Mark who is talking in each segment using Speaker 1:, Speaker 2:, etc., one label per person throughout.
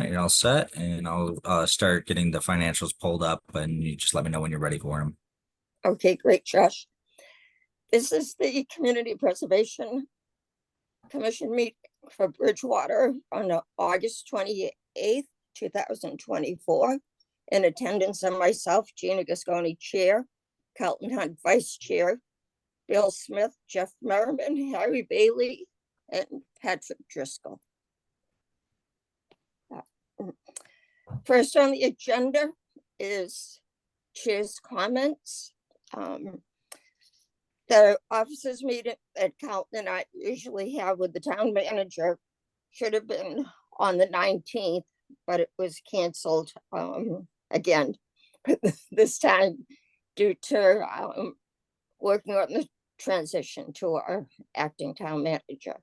Speaker 1: right, you're all set, and I'll start getting the financials pulled up, and you just let me know when you're ready for them.
Speaker 2: Okay, great, Josh. This is the Community Preservation Commission meeting for Bridgewater on August 28th, 2024. In attendance are myself, Gina Gasconi, Chair, Carlton Hunt, Vice Chair, Bill Smith, Jeff Merriman, Harry Bailey, and Patrick Driscoll. First on the agenda is Chair's comments. The officers meeting that Carlton and I usually have with the town manager should have been on the 19th, but it was canceled again this time due to working on the transition to our acting town manager.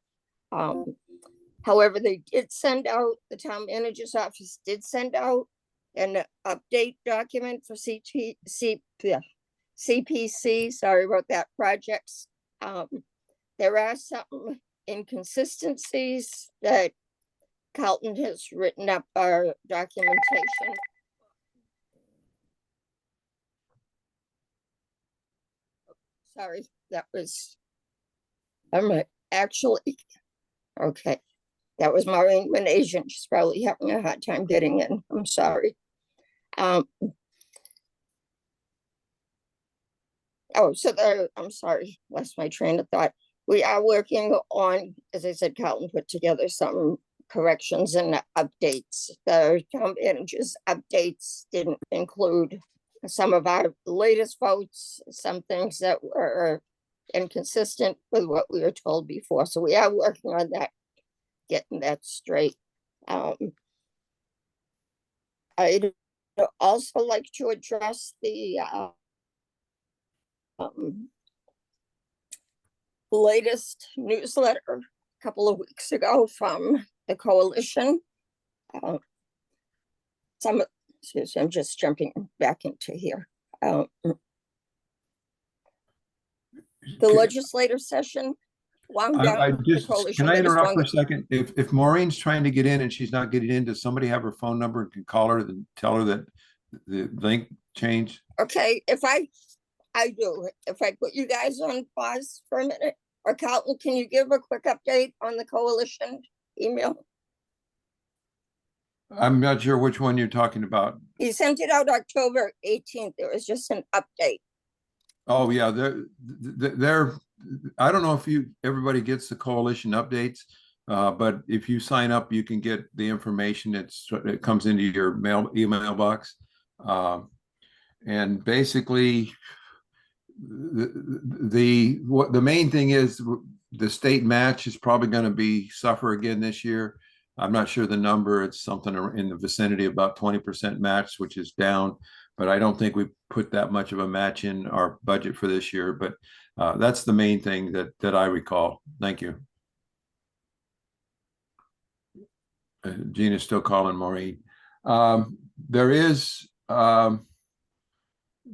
Speaker 2: However, they did send out, the town manager's office did send out an update document for CPC, sorry about that, projects. There are some inconsistencies that Carlton has written up our documentation. Sorry, that was, actually, okay. That was Maureen Manasian. She's probably having a hard time getting in. I'm sorry. Oh, so there, I'm sorry, lost my train of thought. We are working on, as I said, Carlton put together some corrections and updates. The town manager's updates didn't include some of our latest votes, some things that were inconsistent with what we were told before. So we are working on that, getting that straight. I'd also like to address the latest newsletter a couple of weeks ago from the coalition. Excuse me, I'm just jumping back into here. The legislative session wound down.
Speaker 3: Can I interrupt for a second? If Maureen's trying to get in and she's not getting in, does somebody have her phone number and can call her and tell her that the link changed?
Speaker 2: Okay, if I do, if I put you guys on pause for a minute, or Carlton, can you give a quick update on the coalition email?
Speaker 3: I'm not sure which one you're talking about.
Speaker 2: He sent it out October 18th. It was just an update.
Speaker 3: Oh yeah, they're I don't know if everybody gets the coalition updates, but if you sign up, you can get the information. It comes into your email box, and basically, the main thing is the state match is probably going to suffer again this year. I'm not sure the number. It's something in the vicinity of about 20% match, which is down. But I don't think we put that much of a match in our budget for this year. But that's the main thing that I recall. Thank you. Gina's still calling Maureen. There is some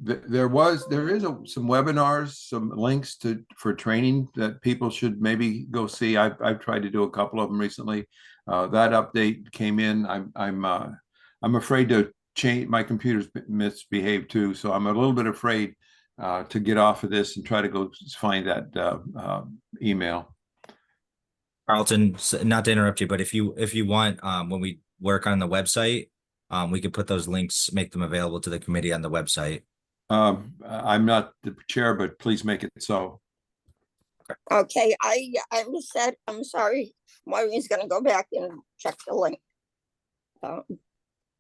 Speaker 3: webinars, some links for training that people should maybe go see. I've tried to do a couple of them recently. That update came in. I'm afraid to change. My computer's misbehaved too, so I'm a little bit afraid to get off of this and try to go find that email.
Speaker 1: Carlton, not to interrupt you, but if you want, when we work on the website, we could put those links, make them available to the committee on the website.
Speaker 3: I'm not the chair, but please make it so.
Speaker 2: Okay, I said, I'm sorry. Maureen's going to go back and check the link.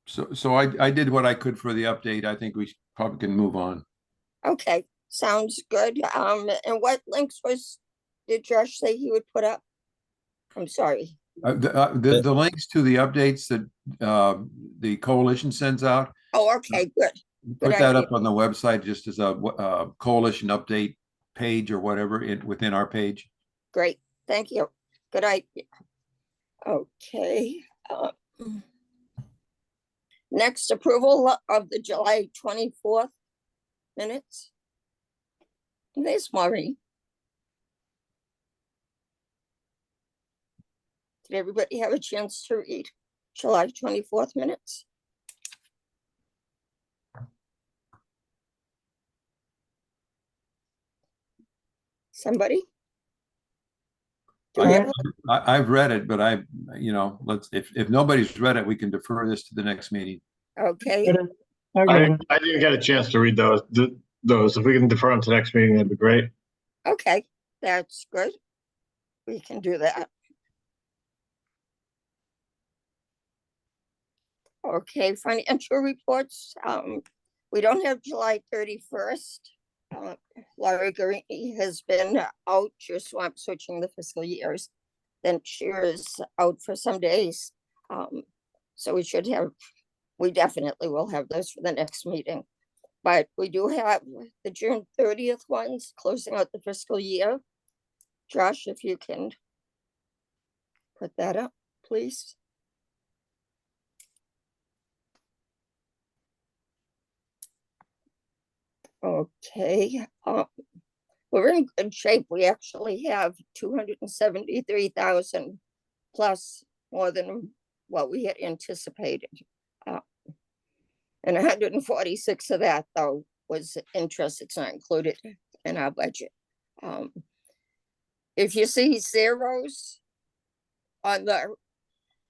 Speaker 3: So I did what I could for the update. I think we probably can move on.
Speaker 2: Okay, sounds good. And what links did Josh say he would put up? I'm sorry.
Speaker 3: The links to the updates that the coalition sends out.
Speaker 2: Oh, okay, good.
Speaker 3: Put that up on the website just as a coalition update page or whatever within our page.
Speaker 2: Great, thank you. Good idea. Okay. Next, approval of the July 24th minutes. There's Maureen. Did everybody have a chance to read? July 24th minutes. Somebody? Do we
Speaker 3: I,
Speaker 2: have,
Speaker 3: I've read it, but if nobody's read it, we can defer this to the next meeting.
Speaker 2: okay,
Speaker 4: I
Speaker 5: I didn't get a chance to read those. Those, if we can defer them to next meeting, that'd be great.
Speaker 2: okay, that's good. We can do that. Okay, financial reports. We don't have July 31st. Laurie Garini has been out, she's swamp switching the fiscal years. Then she is out for some days. So we definitely will have those for the next meeting. But we do have the June 30th ones closing out the fiscal year. Josh, if you can put that up, please. Okay, we're in good shape. We actually have 273,000 plus more than what we had anticipated. And 146 of that, though, was interest. It's not included in our budget. If you see zeros on the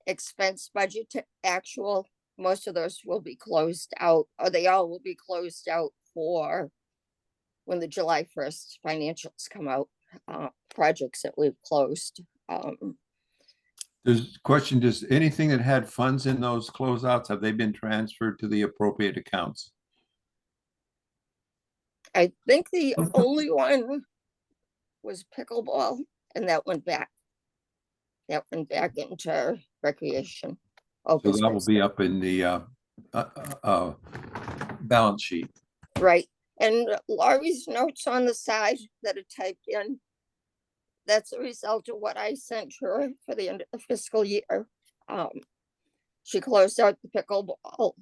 Speaker 2: expense budget to actual, most of those will be closed out, or they all will be closed out for when the July 1st financials come out, projects that we've closed.
Speaker 3: Does anything that had funds in those closeouts, have they been transferred to the appropriate accounts?
Speaker 2: I think the only one was pickleball, and that went back. That went back into recreation.
Speaker 3: So that will be up in the balance sheet.
Speaker 2: Right. And Laurie's notes on the side that are typed in, that's a result of what I sent her for the end of the fiscal year. She closed out the pickleball.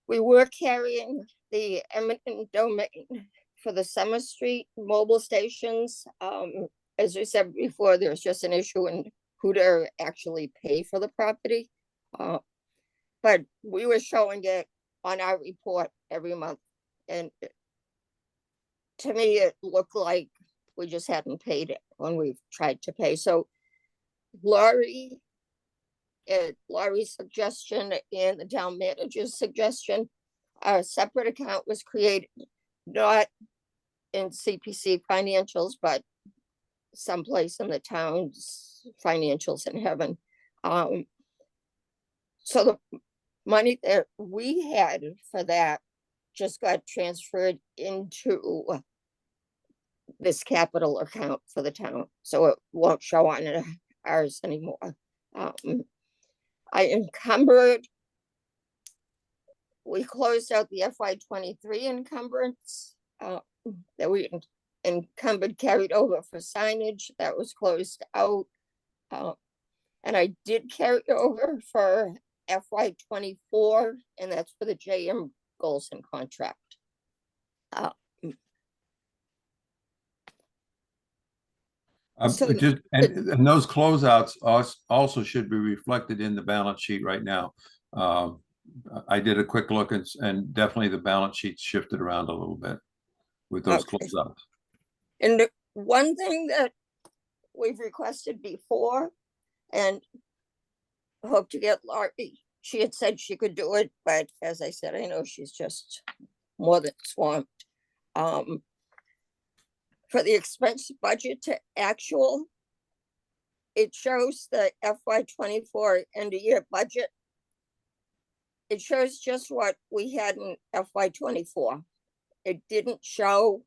Speaker 2: We were carrying the eminent domain for the Summer Street mobile stations. As we said before, there's just an issue in who to actually pay for the property. But we were showing it on our report every month. And to me, it looked like we just hadn't paid it when we've tried to pay. So Laurie's suggestion and the town manager's suggestion, a separate account was created, not in CPC financials, but someplace in the town's financials in heaven. So the money that we had for that just got transferred into this capital account for the town, so it won't show on ours anymore. I encumbered, we closed out the FY23 encumbrance that we encumbered carried over for signage. That was closed out. And I did carry over for FY24, and that's for the JM Golson contract. So
Speaker 3: and those closeouts also should be reflected in the balance sheet right now. I did a quick look and definitely the balance sheet shifted around a little bit with those closeouts.
Speaker 2: And one thing that we've requested before, and hope to get Laurie, she had said she could do it, but as I said, I know she's just more than swamped. For the expense budget to actual, it shows the FY24 end of year budget. It shows just what we had in FY24. It didn't show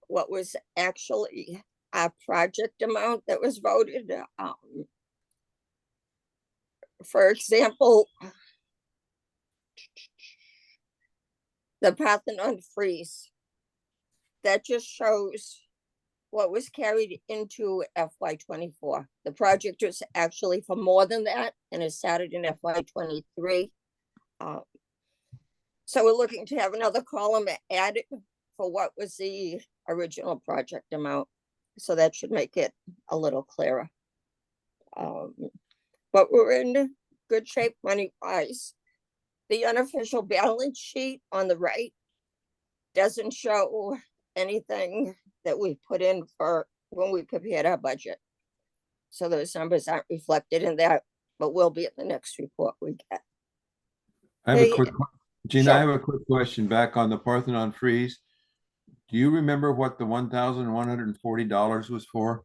Speaker 2: what was actually our project amount that was voted. For example, the Parthenon freeze, that just shows what was carried into FY24. The project was actually for more than that, and it started in FY23. So we're looking to have another column added for what was the original project amount. So that should make it a little clearer. But we're in good shape money wise. The unofficial balance sheet on the right doesn't show anything that we put in for when we prepared our budget. So those numbers aren't reflected in that, but will be in the next report we get.
Speaker 3: I have a
Speaker 2: Hey,
Speaker 3: quick, Gina, I
Speaker 2: sure.
Speaker 3: have a quick question back on the Parthenon freeze. Do you remember what the $1,140 was for?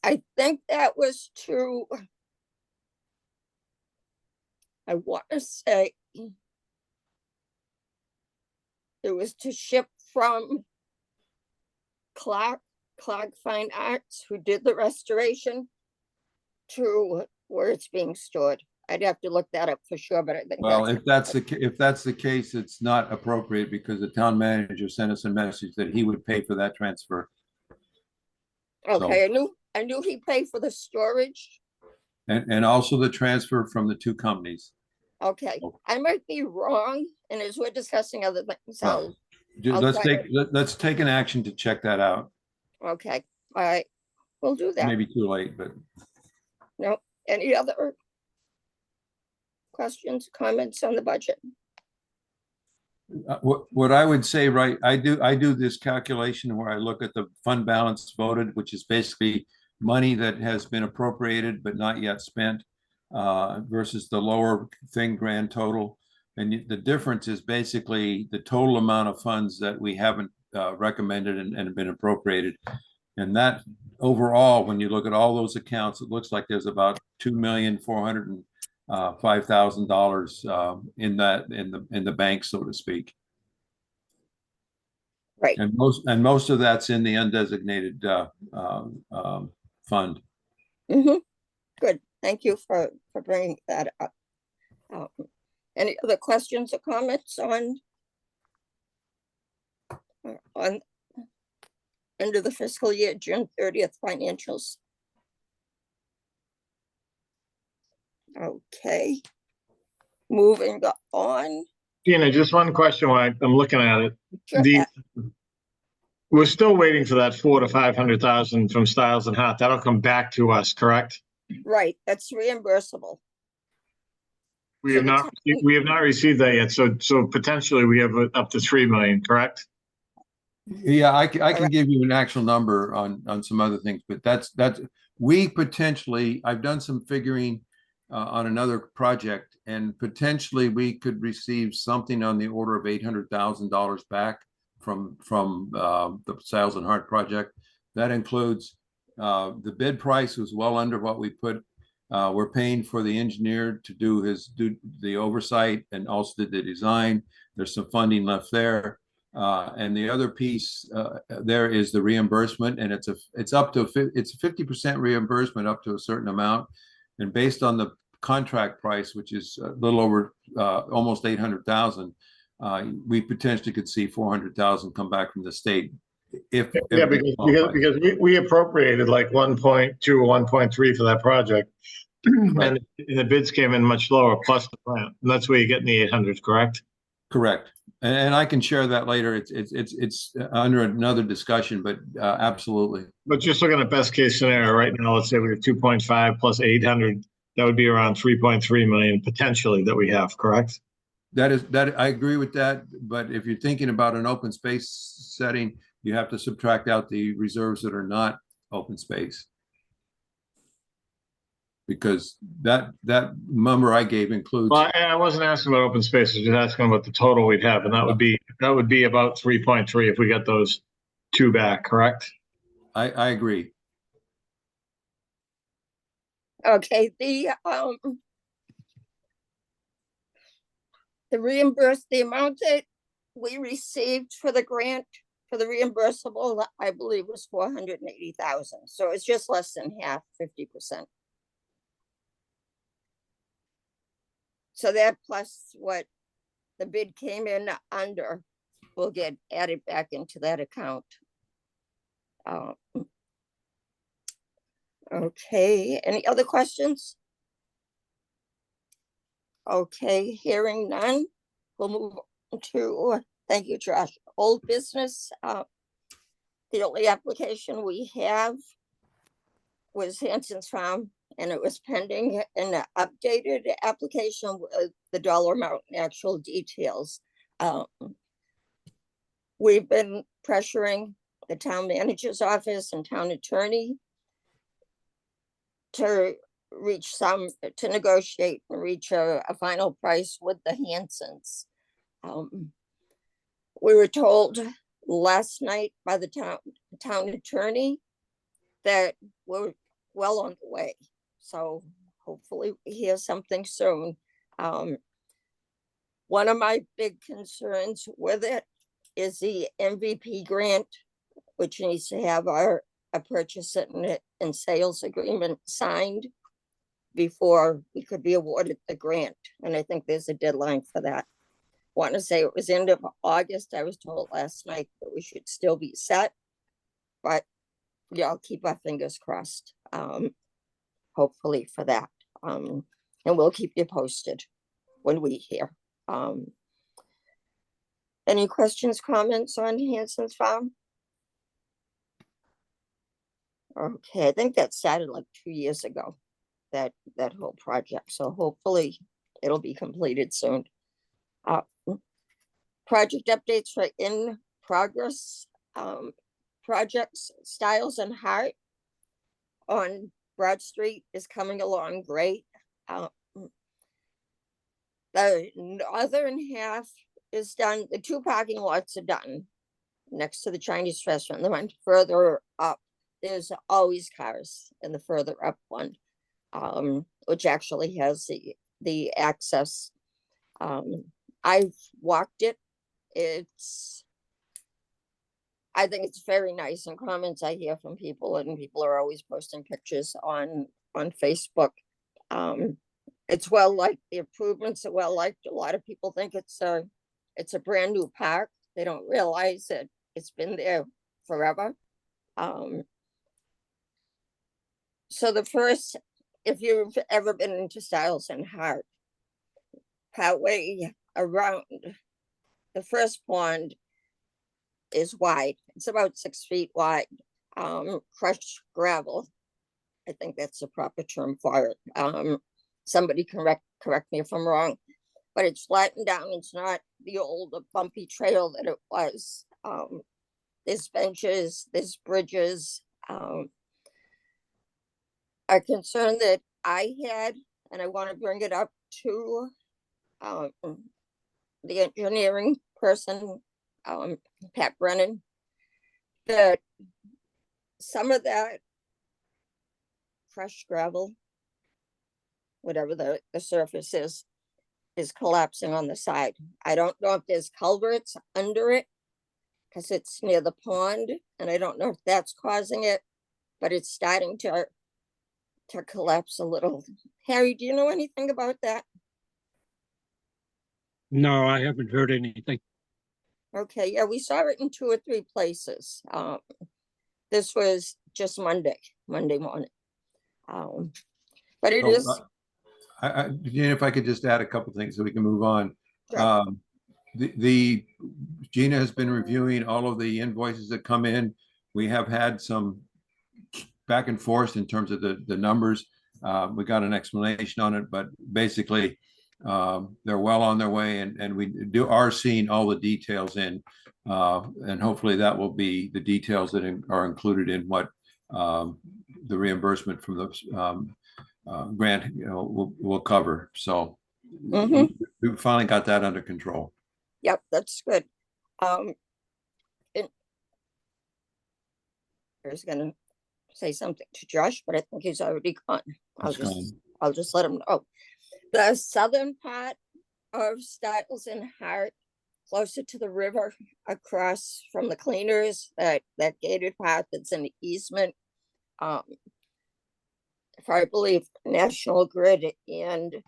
Speaker 2: I think that was to, I want to say it was to ship from Clark Fine Arts, who did the restoration, to where it's being stored. I'd have to look that up for sure, but I think
Speaker 3: Well,
Speaker 2: that's
Speaker 3: if that's the case, it's not appropriate because the town manager sent us a message that he would pay for that transfer.
Speaker 2: okay. I knew he paid for the storage.
Speaker 3: And also the transfer from the two companies.
Speaker 2: Okay, I might be wrong, and as we're discussing other things,
Speaker 3: Well,
Speaker 2: I'll
Speaker 3: Let's
Speaker 2: try
Speaker 3: let's take an action to check that out.
Speaker 2: okay, all right, we'll do that.
Speaker 3: Maybe too late, but
Speaker 2: No, any other questions, comments on the budget?
Speaker 3: what I would say, right, I do this calculation where I look at the fund balance voted, which is basically money that has been appropriated but not yet spent, versus the lower thing grand total. And the difference is basically the total amount of funds that we haven't recommended and have been appropriated. And that overall, when you look at all those accounts, it looks like there's about $2,405,000 in the bank, so to speak.
Speaker 2: Right.
Speaker 3: And most of that's in the undesignated fund.
Speaker 2: Good, thank you for bringing that up. Any other questions or comments on end of the fiscal year, June 30th financials? Okay, moving on.
Speaker 5: Gina, just one question while I'm looking at it.
Speaker 2: Sure.
Speaker 5: We're still waiting for that 400,000 to 500,000 from Stiles and Hart. That'll come back to us, correct?
Speaker 2: Right, that's reimbursable.
Speaker 5: We
Speaker 2: So
Speaker 5: have
Speaker 2: the
Speaker 5: not,
Speaker 2: town-
Speaker 5: we have not received that yet. So potentially we have up to 3 million, correct?
Speaker 3: Yeah, I can
Speaker 2: Alright.
Speaker 3: give you an actual number on some other things, but that's we potentially, I've done some figuring on another project, and potentially we could receive something on the order of $800,000 back from the Stiles and Hart project. That includes the bid price was well under what we put. We're paying for the engineer to do the oversight and also did the design. There's some funding left there. And the other piece there is the reimbursement, and it's a 50% reimbursement up to a certain amount, and based on the contract price, which is a little over almost 800,000, we potentially could see 400,000 come back from the state. Because
Speaker 5: we appropriated like 1.2 or 1.3 for that project, and the bids came in much lower plus the plant, and that's where you're getting the 800, correct?
Speaker 3: Correct. And I can share that later. It's under another discussion, but absolutely.
Speaker 5: But just looking at best case scenario right now, let's say we have 2.5 plus 800, that would be around 3.3 million potentially that we have, correct?
Speaker 3: That I agree with that. But if you're thinking about an open space setting, you have to subtract out the reserves that are not open space. Because that number I gave includes.
Speaker 5: Well, I wasn't asking about open space. I was just asking about the total we'd have, and that would be about 3.3 if we get those two back, correct?
Speaker 3: I agree.
Speaker 2: Okay, the amount that we received for the grant for the reimbursable, I believe, was 480,000. So it's just less than half, 50%. So that plus what the bid came in under will get added back into that account. Okay, any other questions? Okay, hearing none, we'll move to, thank you, Josh, old business. The only application we have was Hanson's Farm and it was pending an updated application with the dollar amount and actual details. We've been pressuring the town manager's office and town attorney to to negotiate and reach a final price with the Hansons. We were told last night by the town attorney that we're well on the way. So hopefully we hear something soon. One of my big concerns with it is the MVP grant, which needs to have a purchase and sales agreement signed before we could be awarded the grant. And I think there's a deadline for that. Want to say it was end of August. I was told last night that we should still be set, but yeah, I'll keep our fingers crossed. Hopefully for that. And we'll keep you posted when we hear. Any questions, comments on Hanson's Farm? Okay, I think that started like 2 years ago, that whole project. So hopefully it'll be completed soon. Project updates are in progress. Projects Styles and Hart on Broad Street is coming along great. The northern half is done. The 2 parking lots are done next to the Chinese restaurant. The one further up, there's always cars in the further up one, which actually has the access. I've walked it. I think it's very nice, and comments I hear from people, and people are always posting pictures on Facebook. It's well liked. The improvements are well liked. A lot of people think it's a brand new park. They don't realize that it's been there forever. So the first, if you've ever been into Styles and Hart, partway around, the first pond is wide. It's about 6 feet wide. Crushed gravel. I think that's the proper term for it. Somebody correct me if I'm wrong, but it's flattened down. It's not the old bumpy trail that it was. There's benches, there's bridges. A concern that I had, and I want to bring it up to the engineering person, Pat Brennan, that some of that crushed gravel, whatever the surface is collapsing on the side. I don't know if there's culverts under it because it's near the pond, and I don't know if that's causing it, but it's starting to collapse a little. Harry, do you know anything about that?
Speaker 4: No, I haven't heard anything.
Speaker 2: Okay, yeah, we saw it in 2 or 3 places. This was just Monday morning. But it is.
Speaker 3: Gina, if I could just add a couple things so we can move on.
Speaker 2: Sure.
Speaker 3: Gina has been reviewing all of the invoices that come in. We have had some back and forth in terms of the numbers. We got an explanation on it, but basically they're well on their way, and we are seeing all the details in, and hopefully that will be the details that are included in what the reimbursement from the grant will cover. So we finally got that under control.
Speaker 2: Yep, that's good. I was gonna say something to Josh, but I think he's already gone. I'll just let him know. The southern part of Styles and Hart, closer to the river, across from the cleaners, that gated path that's an easement, if I believe National Grid and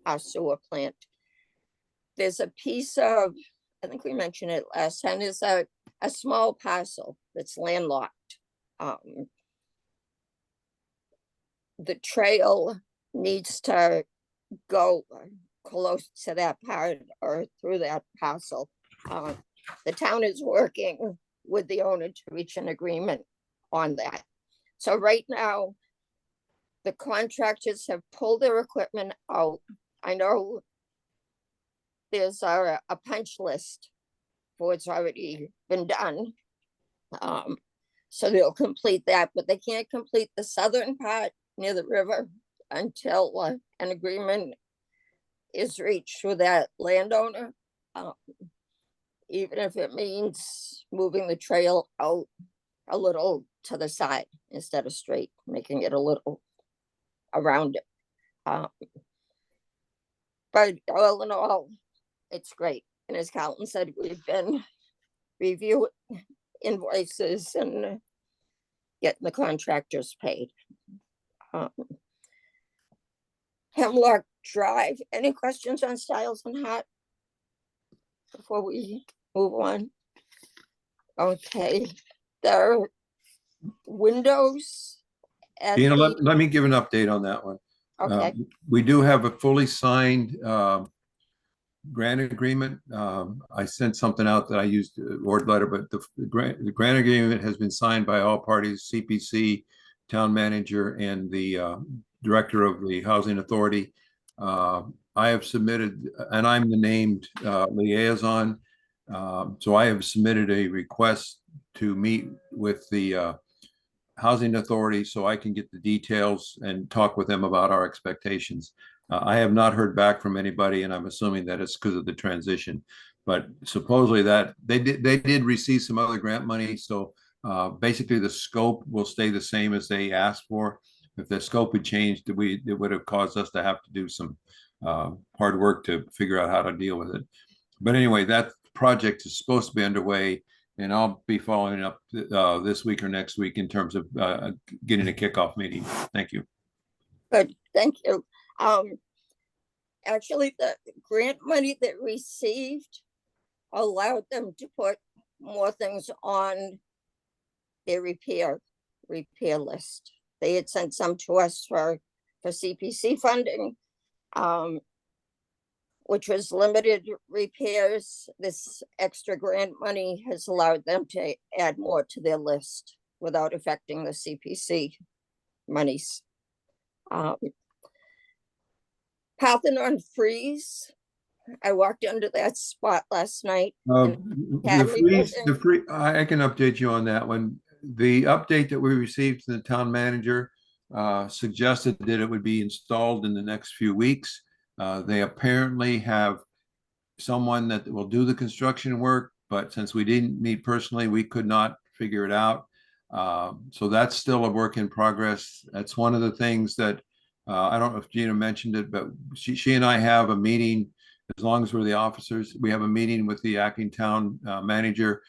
Speaker 2: our sewer plant. There's a piece of, I think we mentioned it last time, there's a small parcel that's landlocked. The trail needs to go close to that part or through that parcel. The town is working with the owner to reach an agreement on that. So right now, the contractors have pulled their equipment out. I know there's a punch list for what's already been done. So they'll complete that, but they can't complete the southern part near the river until an agreement is reached with that landowner. Even if it means moving the trail out a little to the side instead of straight, making it a little around it. But all in all, it's great. And as Carlton said, we've been reviewing invoices and getting the contractors paid. Hemlock Drive, any questions on Stiles and Hart before we move on? Okay, there are windows. at
Speaker 3: Gina,
Speaker 2: the-
Speaker 3: let me give an update on that one.
Speaker 2: Okay,
Speaker 3: We do have a fully signed grant agreement. I sent something out that I used word letter, but the grant agreement has been signed by all parties, CPC, town manager, and the director of the housing authority. I have submitted, and I'm the named liaison. So I have submitted a request to meet with the housing authority so I can get the details and talk with them about our expectations. I have not heard back from anybody, and I'm assuming that it's because of the transition. But supposedly that they did receive some other grant money. So basically the scope will stay the same as they asked for. If the scope had changed, it would have caused us to have to do some hard work to figure out how to deal with it. But anyway, that project is supposed to be underway, and I'll be following up this week or next week in terms of getting a kickoff meeting. Thank you.
Speaker 2: good, thank you. Actually, the grant money they received allowed them to put more things on their repair list. They had sent some to us for CPC funding, which was limited repairs. This extra grant money has allowed them to add more to their list without affecting the CPC monies. Parthenon Freeze, I walked under that spot last night.
Speaker 3: The
Speaker 2: Academy
Speaker 3: freeze, I can update you on that one. The update that we received from the town manager suggested that it would be installed in the next few weeks. They apparently have someone that will do the construction work, but since we didn't meet personally, we could not figure it out. So that's still a work in progress. That's one of the things that I don't know if Gina mentioned it, but she and I have a meeting, as long as we're the officers, we have a meeting with the acting town manager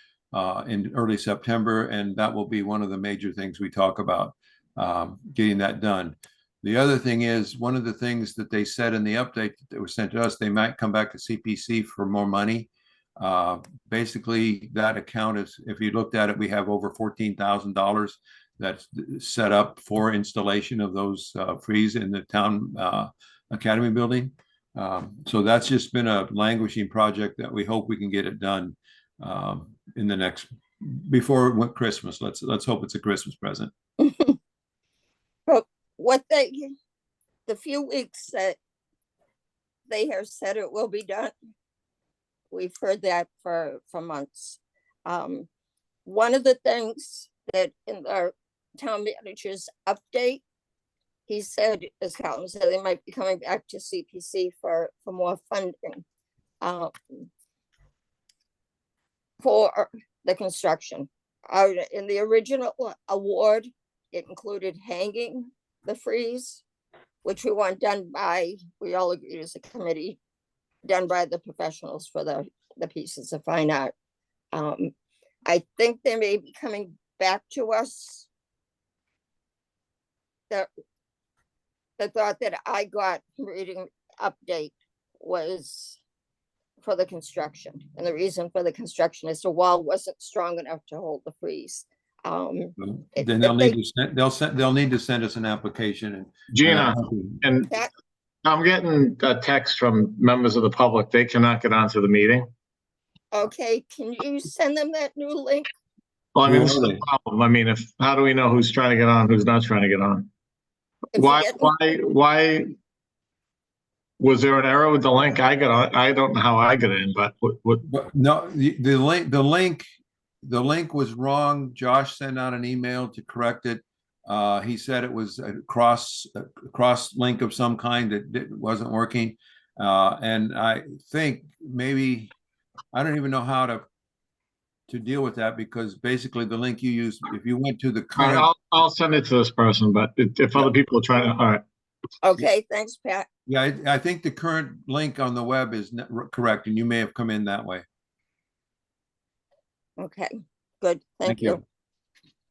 Speaker 3: in early September, and that will be one of the major things we talk about, getting that done. The other thing is, one of the things that they said in the update that was sent to us, they might come back to CPC for more money. Basically, that account is, if you looked at it, we have over $14,000 that's set up for installation of those freeze in the town academy building. So that's just been a languishing project that we hope we can get it done in the next, before Christmas. Let's hope it's a Christmas present.
Speaker 2: But the few weeks that they have said it will be done, we've heard that for months. One of the things that in the town manager's update, he said, as Carlton said, they might be coming back to CPC for more funding for the construction. In the original award, it included hanging the freeze, which we want done by, we all agreed as a committee, done by the professionals for the pieces of fine art. I think they may be coming back to us. The thought that I got from reading update was for the construction, and the reason for the construction is the wall wasn't strong enough to hold the freeze.
Speaker 3: Then they'll need to send us an application. And
Speaker 5: Gina, and
Speaker 2: That-
Speaker 5: I'm getting a text from members of the public. They cannot get onto the meeting.
Speaker 2: Okay, can you send them that new link?
Speaker 5: Well, I mean,
Speaker 3: Who
Speaker 5: this is
Speaker 3: are
Speaker 5: the
Speaker 3: they?
Speaker 5: problem. I mean, how do we know who's trying to get on, who's not trying to get on?
Speaker 2: If you
Speaker 5: Why,
Speaker 2: get-
Speaker 5: why? Was there an error with the link? I got on, I don't know how I got in, but what,
Speaker 3: But no, the link was wrong. Josh sent out an email to correct it. He said it was a cross link of some kind that wasn't working. And I think maybe, I don't even know how to deal with that, because basically the link you use, if you went to the
Speaker 5: all right,
Speaker 3: current,
Speaker 5: I'll send it to this person, but if other people are trying to, all right.
Speaker 2: Okay, thanks, Pat.
Speaker 3: yeah, I think the current link on the web is correct, and you may have come in that way.
Speaker 2: Okay, good, thank you.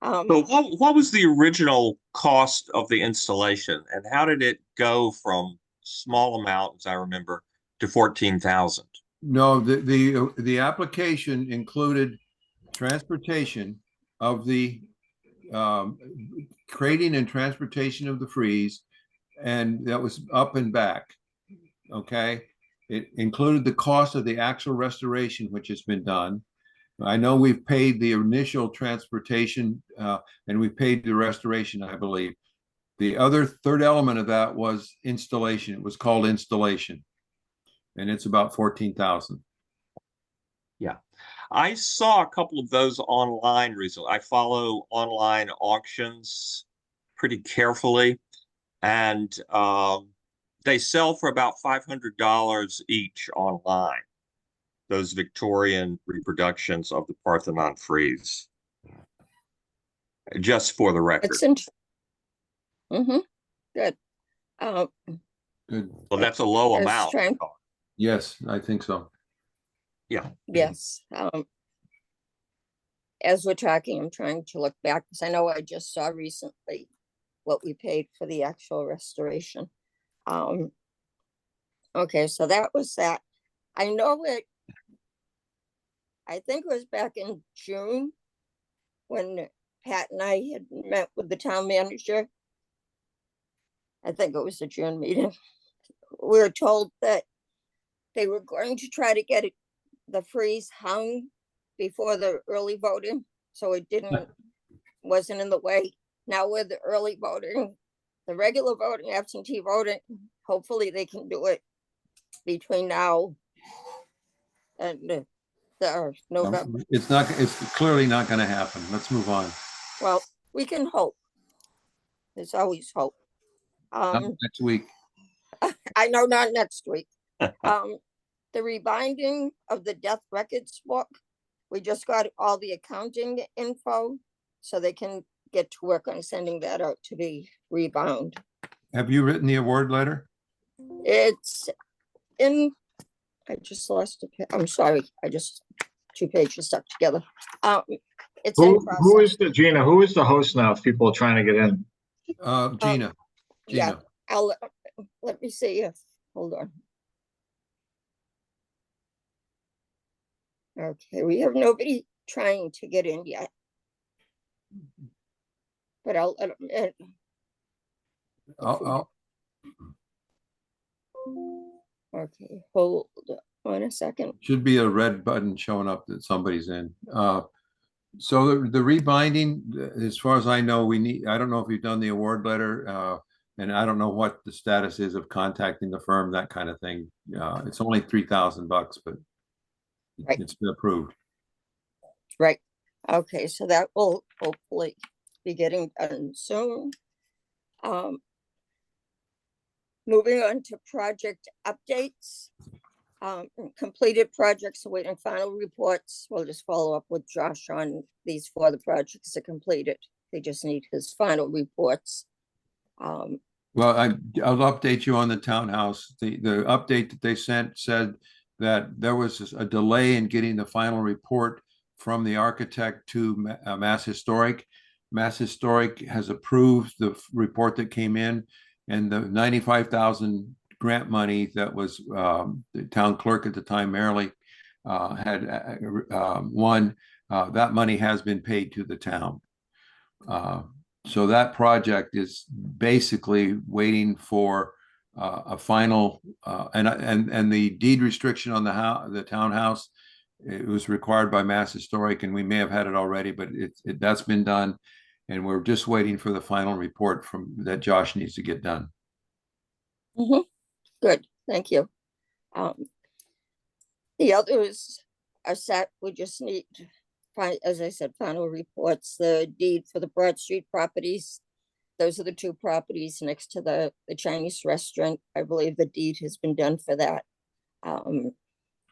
Speaker 6: So what was the original cost of the installation, and how did it go from small amount, as I remember, to 14,000?
Speaker 3: No, the application included transportation of the crating and transportation of the freeze, and that was up and back. Okay, it included the cost of the actual restoration, which has been done. I know we've paid the initial transportation, and we paid the restoration, I believe. The other third element of that was installation. It was called installation, and it's about 14,000.
Speaker 6: Yeah, I saw a couple of those online recently. I follow online auctions pretty carefully, and they sell for about $500 each online. Those Victorian reproductions of the Parthenon frieze. Just for the record.
Speaker 2: It's in. Good.
Speaker 3: Good.
Speaker 6: Well, that's a low
Speaker 2: I was
Speaker 6: amount.
Speaker 2: trying-
Speaker 3: Yes, I think so.
Speaker 6: Yeah.
Speaker 2: Yes. As we're talking, I'm trying to look back because I know I just saw recently what we paid for the actual restoration. Okay, so that was that. I know it. I think it was back in June when Pat and I had met with the town manager. I think it was the June meeting. We were told that they were going to try to get the freeze hung before the early voting, so it wasn't in the way. Now with the early voting, the regular voting, absentee voting, hopefully they can do it between now and November.
Speaker 3: It's clearly not going to happen. Let's move on.
Speaker 2: Well, we can hope. There's always hope.
Speaker 3: Next week.
Speaker 2: I know not next week. The rebinding of the death records book, we just got all the accounting info, so they can get to work on sending that out to be rebound.
Speaker 3: Have you written the award letter?
Speaker 2: It's in, I just lost it. I'm sorry, I just, 2 pages stuck together. It's in
Speaker 5: Who
Speaker 2: process.
Speaker 5: is the, Gina, who is the host now if people are trying to get in?
Speaker 3: Gina.
Speaker 2: Yeah,
Speaker 3: Gina.
Speaker 2: let me see if, hold on. Okay, we have nobody trying to get in yet. But I'll,
Speaker 3: I'll-
Speaker 2: okay, hold on a second.
Speaker 3: should be a red button showing up that somebody's in. So the rebinding, as far as I know, I don't know if you've done the award letter, and I don't know what the status is of contacting the firm, that kind of thing. It's only $3,000, but
Speaker 2: Right.
Speaker 3: it's been approved.
Speaker 2: Right, okay, so that will hopefully be getting done soon. Moving on to project updates. Completed projects awaiting final reports. We'll just follow up with Josh on these 4 the projects are completed. They just need his final reports.
Speaker 3: Well, I'll update you on the townhouse. The update that they sent said that there was a delay in getting the final report from the architect to Mass Historic. Mass Historic has approved the report that came in, and the 95,000 grant money that was the town clerk at the time, Marilee, had won. That money has been paid to the town. So that project is basically waiting for a final, and the deed restriction on the townhouse, it was required by Mass Historic, and we may have had it already, but that's been done. And we're just waiting for the final report that Josh needs to get done.
Speaker 2: Mhm. Good, thank you. The others are set, we just need, as I said, final reports, the deed for the Broad Street properties. Those are the two properties next to the Chinese restaurant. I believe the deed has been done for that.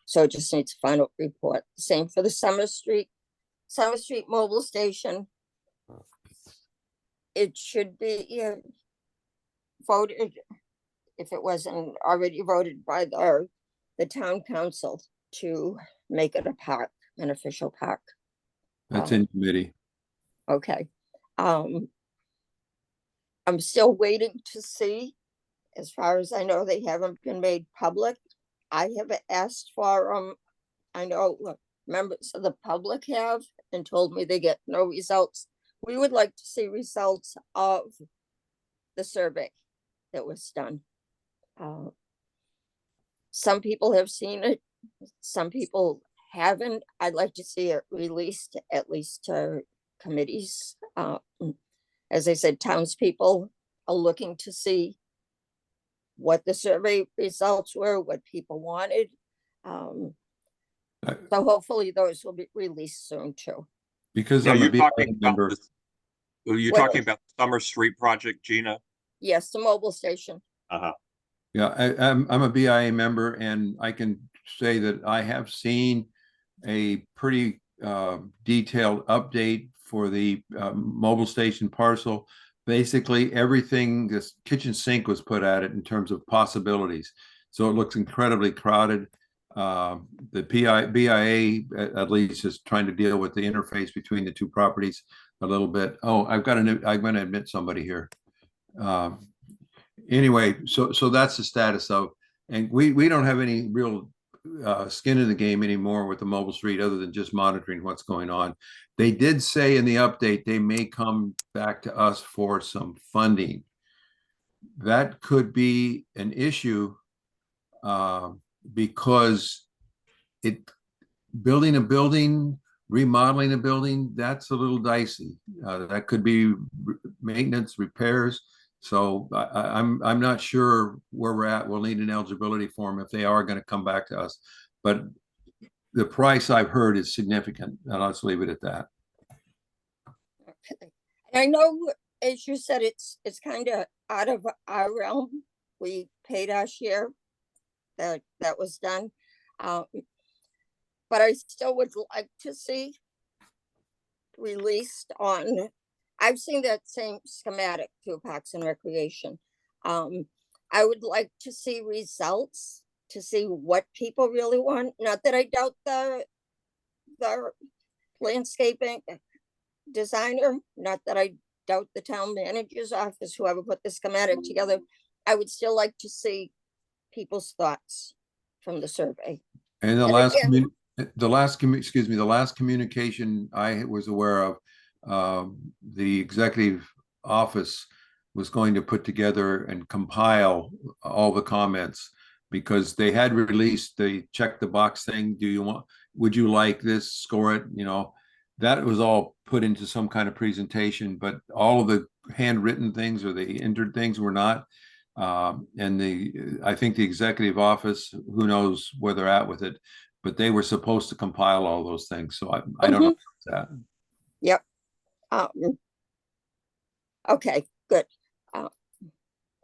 Speaker 2: So it just needs a final report. Same for the Summer Street Mobile Station. It should be voted, if it wasn't already voted by the town council, to make it a park, an official park.
Speaker 3: That's in committee.
Speaker 2: Okay. I'm still waiting to see. As far as I know, they haven't been made public. I have asked for them. I know members of the public have, and told me they get no results. We would like to see results of the survey that was done. Some people have seen it, some people haven't. I'd like to see it released at least to committees. As I said, townspeople are looking to see what the survey results were, what people wanted. So hopefully those will be released soon too.
Speaker 3: Because
Speaker 6: Now,
Speaker 3: I'm a
Speaker 6: you're
Speaker 3: BIA
Speaker 6: talking about
Speaker 3: member.
Speaker 6: you're
Speaker 2: What
Speaker 6: talking
Speaker 2: else?
Speaker 6: about the Summer Street project, Gina?
Speaker 2: Yes, the mobile station.
Speaker 6: Uh-huh.
Speaker 3: Yeah, I'm a BIA member, and I can say that I have seen a pretty detailed update for the mobile station parcel. Basically, everything, this kitchen sink was put at it in terms of possibilities. So it looks incredibly crowded. The BIA at least is trying to deal with the interface between the two properties a little bit. Oh, I'm going to admit somebody here. Anyway, so that's the status of, and we don't have any real skin in the game anymore with the mobile street, other than just monitoring what's going on. They did say in the update they may come back to us for some funding. That could be an issue because building a building, remodeling a building, that's a little dicey. That could be maintenance, repairs. So I'm not sure where we're at. We'll need an eligibility form if they are going to come back to us. But the price I've heard is significant, and let's leave it at that.
Speaker 2: Okay. And I know, as you said, it's kind of out of our realm. We paid our share. That was done. But I still would like to see released on, I've seen that same schematic through Parks and Recreation. I would like to see results, to see what people really want. Not that I doubt the landscaping designer, not that I doubt the town manager's office, whoever put the schematic together. I would still like to see people's thoughts from the survey.
Speaker 3: And the
Speaker 2: And
Speaker 3: last
Speaker 2: again-
Speaker 3: the last communication I was aware of, the executive office was going to put together and compile all the comments, because they had released the check the box thing. Would you like this, score it, that was all put into some kind of presentation, but all of the handwritten things or the entered things were not. And I think the executive office, who knows where they're at with it, but they were supposed to compile all those things. So I don't know that.
Speaker 2: Yep. Okay, good. And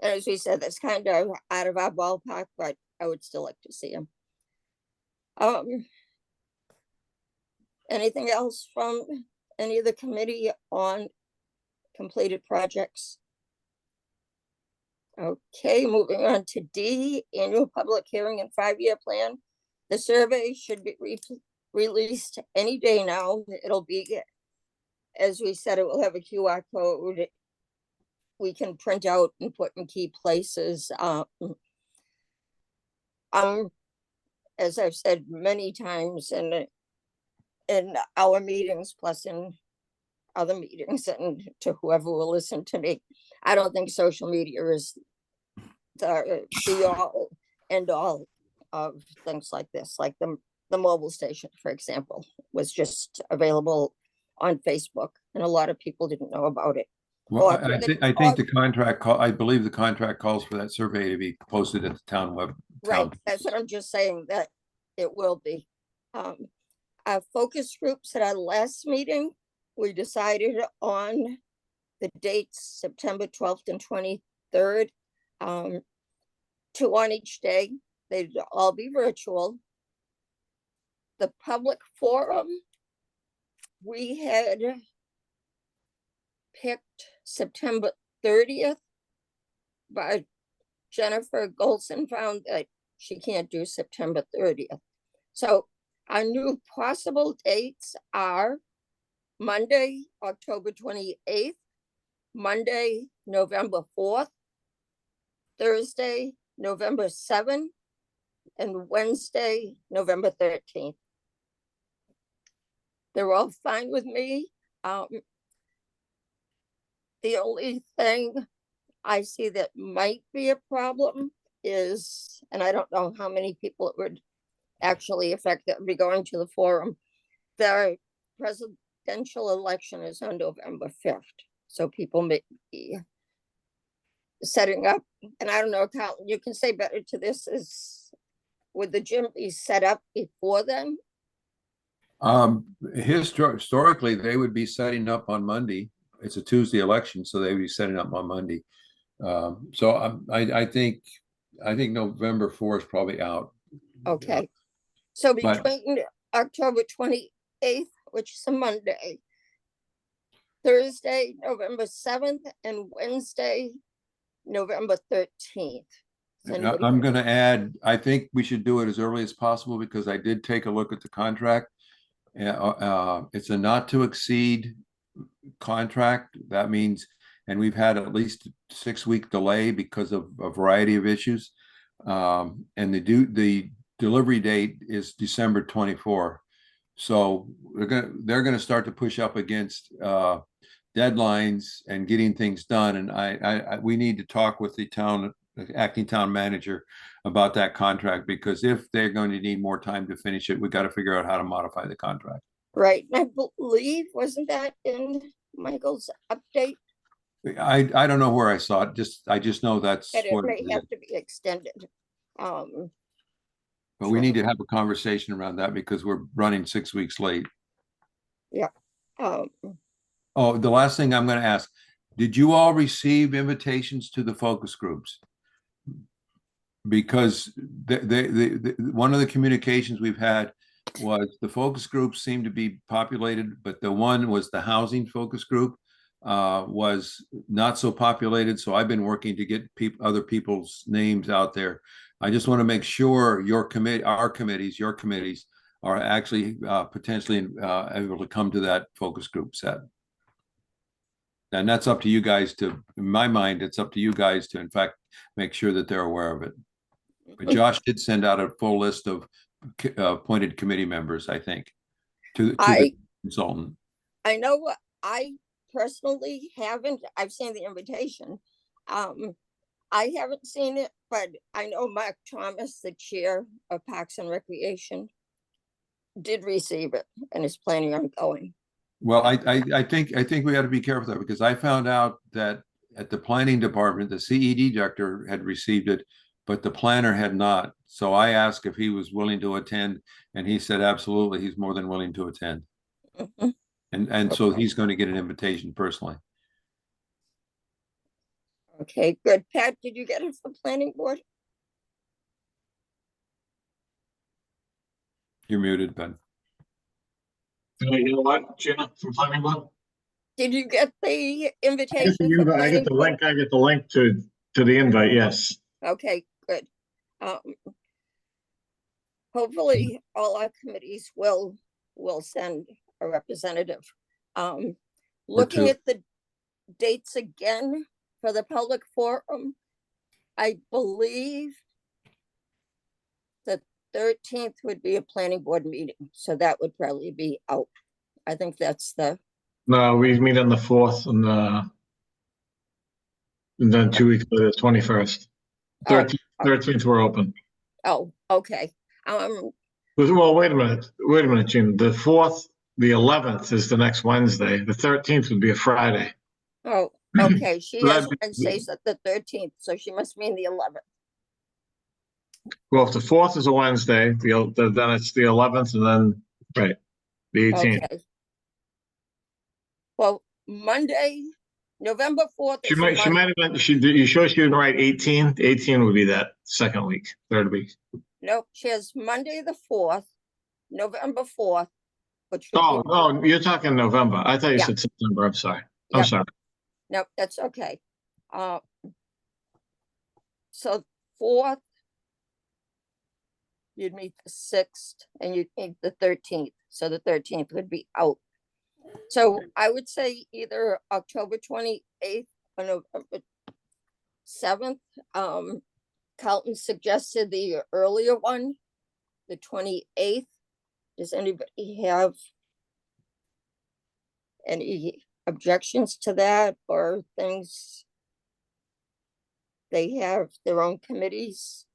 Speaker 2: as we said, that's kind of out of our ballpark, but I would still like to see them. Anything else from any of the committee on completed projects? Okay, moving on to D, annual public hearing and 5-year plan. The survey should be released any day now. It'll be, as we said, it will have a QR code we can print out and put in key places. As I've said many times in our meetings, plus in other meetings, and to whoever will listen to me, I don't think social media is the be all end all of things like this. Like the mobile station, for example, was just available on Facebook, and a lot of people didn't know about it.
Speaker 3: Well,
Speaker 2: Or
Speaker 3: I think the contract call, I believe the contract calls for that survey to be posted at the town web.
Speaker 2: Right,
Speaker 3: town-
Speaker 2: that's what I'm just saying, that it will be. Our focus groups at our last meeting, we decided on the dates, September 12th and 23rd. 2 on each day, they'd all be virtual. The public forum, we had picked September 30th, but Jennifer Golson found that she can't do September 30th. So our new possible dates are Monday, October 28th, Monday, November 4th, Thursday, November 7th, and Wednesday, November 13th. They're all fine with me. The only thing I see that might be a problem is, and I don't know how many people it would actually affect that would be going to the forum. The presidential election is on November 5th. So people may be setting up, and I don't know, Carlton, you can say better to this, is would the gym be set up before then?
Speaker 3: Historically, they would be setting up on Monday. It's a Tuesday election, so they would be setting up on Monday. I think November 4th is probably out.
Speaker 2: Okay, so
Speaker 3: But-
Speaker 2: between October 28th, which is a Monday, Thursday, November 7th, and Wednesday, November 13th. Does
Speaker 3: And
Speaker 2: anybody-
Speaker 3: I'm gonna add, I think we should do it as early as possible because I did take a look at the contract. It's a not to exceed contract. That means, and we've had at least 6-week delay because of a variety of issues. And the delivery date is December 24. So they're gonna start to push up against deadlines and getting things done. And we need to talk with the acting town manager about that contract, because if they're going to need more time to finish it, we got to figure out how to modify the contract.
Speaker 2: Right, and I believe, wasn't that in Michael's update?
Speaker 3: I don't know where I saw it. I just know that's
Speaker 2: That it
Speaker 3: what
Speaker 2: may
Speaker 3: it is.
Speaker 2: have to be extended.
Speaker 3: But we need to have a conversation around that because we're running 6 weeks late.
Speaker 2: Um,
Speaker 3: Oh, the last thing I'm going to ask, did you all receive invitations to the focus groups? Because one of the communications we've had was the focus groups seem to be populated, but the one was the housing focus group was not so populated. So I've been working to get other people's names out there. I just want to make sure your committees are actually potentially able to come to that focus group set. And that's up to you guys to, in my mind, it's up to you guys to, in fact, make sure that they're aware of it. But Josh did send out a full list of appointed committee members, I think, to the consultant.
Speaker 2: I know what I personally haven't, I've seen the invitation. I haven't seen it, but I know Mark Thomas, the chair of Parks and Recreation, did receive it and is planning on going.
Speaker 3: Well, I think we ought to be careful there, because I found out that at the planning department, the CED director had received it, but the planner had not. So I asked if he was willing to attend, and he said absolutely, he's more than willing to attend.
Speaker 2: Mhm.
Speaker 3: And so he's going to get an invitation personally.
Speaker 2: Okay, good. Pat, did you get it from planning board?
Speaker 3: You're muted, Ben.
Speaker 5: You know what, Gina, from planning board?
Speaker 2: Did you get the
Speaker 5: I
Speaker 2: invitation?
Speaker 5: get the
Speaker 2: from
Speaker 5: invite, I
Speaker 2: planning
Speaker 5: get the
Speaker 2: board?
Speaker 5: link, I get the link to the invite, yes.
Speaker 2: Okay, good. Hopefully all our committees will send a representative. Looking
Speaker 3: two.
Speaker 2: at the dates again for the public forum, I believe the 13th would be a planning board meeting, so that would probably be out. I think that's the,
Speaker 5: No, we meet on the 4th and then 2 weeks later, 21st.
Speaker 2: Oh,
Speaker 5: 13th, we're open.
Speaker 2: oh, okay.
Speaker 5: Well, wait a minute, Gina, the 4th the 11th is the next Wednesday. The 13th would be a Friday.
Speaker 2: Oh, okay, she
Speaker 5: So
Speaker 2: has
Speaker 5: that'd be-
Speaker 2: Wednesdays at the 13th, so she must mean the 11th.
Speaker 5: Well, if the 4th is a Wednesday, then it's the 11th and then, right, the 18th.
Speaker 2: Okay. Well, Monday, November 4th
Speaker 5: She
Speaker 2: is a
Speaker 5: might
Speaker 2: Monday.
Speaker 5: have been, you sure she didn't write 18? 18 would be that second week, third week.
Speaker 2: Nope, she has Monday, the 4th, November 4th, which would
Speaker 5: Oh,
Speaker 2: be,
Speaker 5: no, you're talking November. I thought you
Speaker 2: Yeah.
Speaker 5: said September. I'm sorry. I'm
Speaker 2: Yep.
Speaker 5: sorry.
Speaker 2: nope, that's okay. So 4th, you'd meet the 6th and you'd meet the 13th, so the 13th would be out. So I would say either October 28th or November 7th. Carlton suggested the earlier one, the 28th. Does anybody have any objections to that or things? They have their own committees.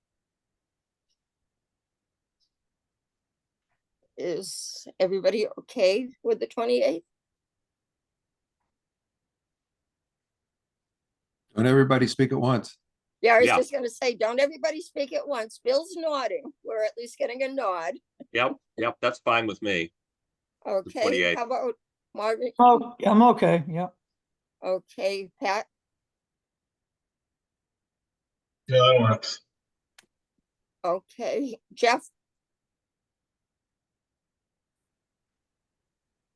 Speaker 2: Is everybody okay with the 28th?
Speaker 3: Don't everybody speak at once.
Speaker 2: Yeah, I was
Speaker 6: Yeah.
Speaker 2: just gonna say, don't everybody speak at once. Bill's nodding. We're at least getting a nod.
Speaker 6: Yep, that's fine with me.
Speaker 2: Okay,
Speaker 6: 28th.
Speaker 2: how about Margaret?
Speaker 7: Oh, I'm okay, yeah.
Speaker 2: Okay, Pat,
Speaker 5: Yeah, that works.
Speaker 2: okay, Jeff?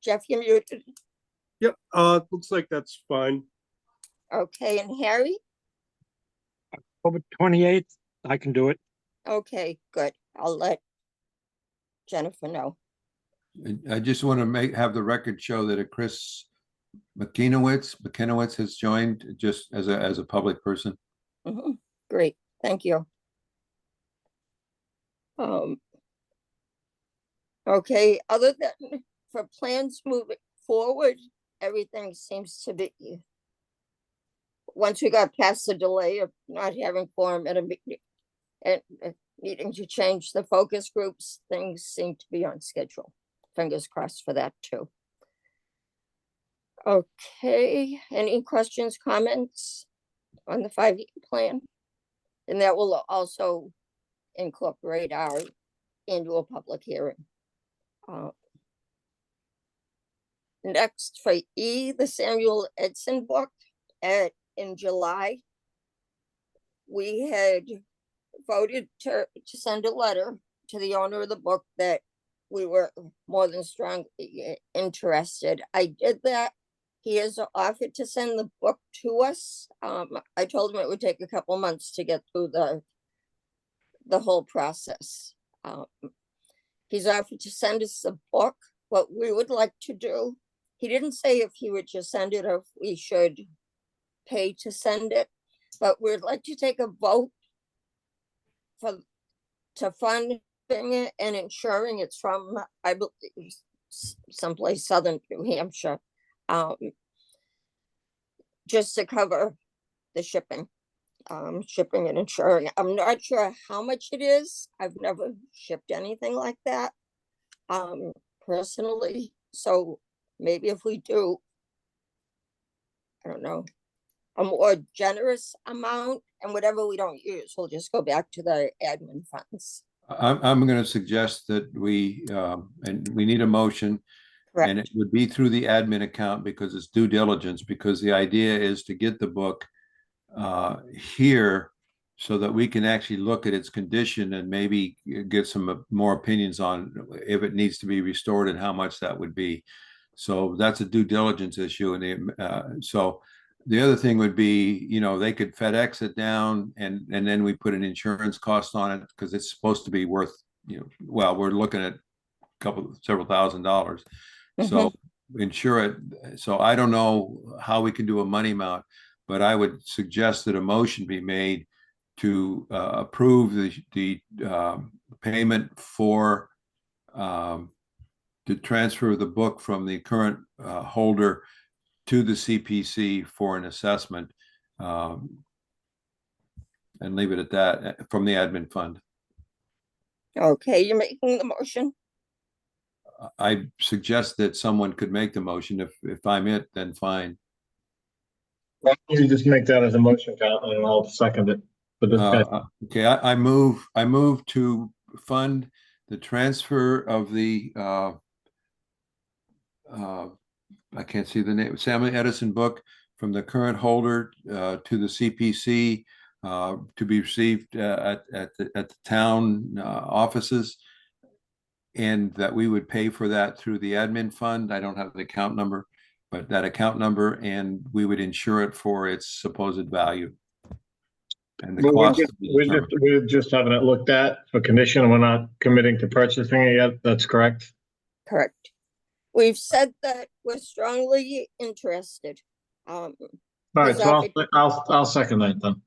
Speaker 2: Jeff, you muted.
Speaker 8: Yep, looks like that's fine.
Speaker 2: Okay, and Harry?
Speaker 4: Over 28th, I can do it.
Speaker 2: Okay, good. I'll let Jennifer know.
Speaker 3: I just want to have the record show that a Chris McKinowitz has joined just as a public person.
Speaker 2: Mhm, great, thank you. Okay, other than for plans moving forward, everything seems to be. Once we got past the delay of not having quorum at a meeting and needing to change the focus groups, things seem to be on schedule. Fingers crossed for that too. Okay, any questions, comments on the 5-year plan? And that will also incorporate our annual public hearing. Next for E, the Samuel Edson book in July. We had voted to send a letter to the owner of the book that we were more than strongly interested. I did that. He has offered to send the book to us. I told him it would take a couple months to get through the whole process. He's offered to send us the book. What we would like to do, he didn't say if he would just send it or if we should pay to send it, but we'd like to take a vote to fund it and ensuring it's from, I believe, someplace southern New Hampshire, just to cover the shipping and insuring. I'm not sure how much it is. I've never shipped anything like that personally. So maybe if we do, I don't know, a more generous amount, and whatever we don't use, we'll just go back to the admin funds.
Speaker 3: I'm going to suggest that we and we need a motion.
Speaker 2: Correct.
Speaker 3: And it would be through the admin account because it's due diligence, because the idea is to get the book here so that we can actually look at its condition and maybe get some more opinions on if it needs to be restored and how much that would be. So that's a due diligence issue. And so the other thing would be, they could FedEx it down and then we put an insurance cost on it because it's supposed to be worth, well, we're looking at several $1,000s. So insure it. So I don't know how we can do a money amount, but I would suggest that a motion be made to approve the payment for to transfer the book from the current holder to the CPC for an assessment, and leave it at that from the admin fund.
Speaker 2: Okay, you're making the motion.
Speaker 3: I suggest that someone could make the motion. If I'm it, then fine.
Speaker 5: Why don't you just make that as a motion, Calvin, and I'll second it for discussion.
Speaker 3: Okay, I move to fund the transfer of the I can't see the name, Samuel Edison book from the current holder to the CPC to be received at the town offices, and that we would pay for that through the admin fund. I don't have the account number, but that account number, and we would insure it for its supposed value. And the
Speaker 5: But
Speaker 3: cost. to be determined.
Speaker 5: we're just having it looked at for condition. We're not committing to purchasing it yet. That's correct.
Speaker 2: Correct. We've said that we're strongly interested.
Speaker 5: All right, so I'll second that then.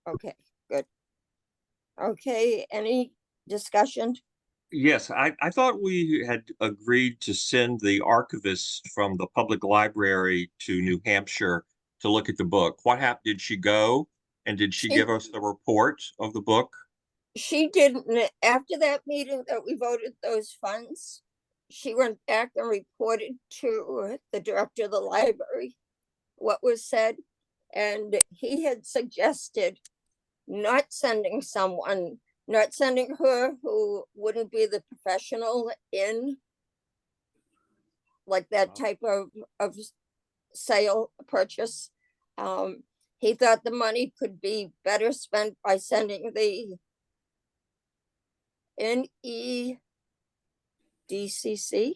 Speaker 2: Okay, good. Okay, any discussion?
Speaker 6: Yes, I thought we had agreed to send the archivist from the public library to New Hampshire to look at the book. What happened? Did she go? And did she give us the report of the book?
Speaker 2: She didn't, after that meeting that we voted those funds, she went back and reported to the director of the library what was said. And he had suggested not sending her who wouldn't be the professional in like that type of sale purchase. He thought the money could be better spent by sending the NEDCC,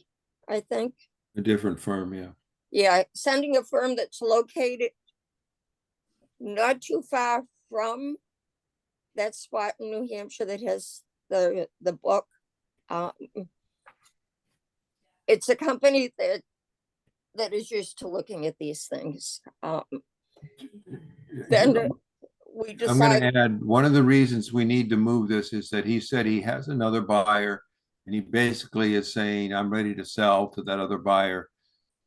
Speaker 2: I think.
Speaker 3: A different firm, yeah.
Speaker 2: Yeah, sending a firm that's located not too far from that spot in New Hampshire that has the book. It's a company that is used to looking at these things. Then we
Speaker 3: I'm
Speaker 2: decided.
Speaker 3: going to add, one of the reasons we need to move this is that he said he has another buyer, and he basically is saying, I'm ready to sell to that other buyer.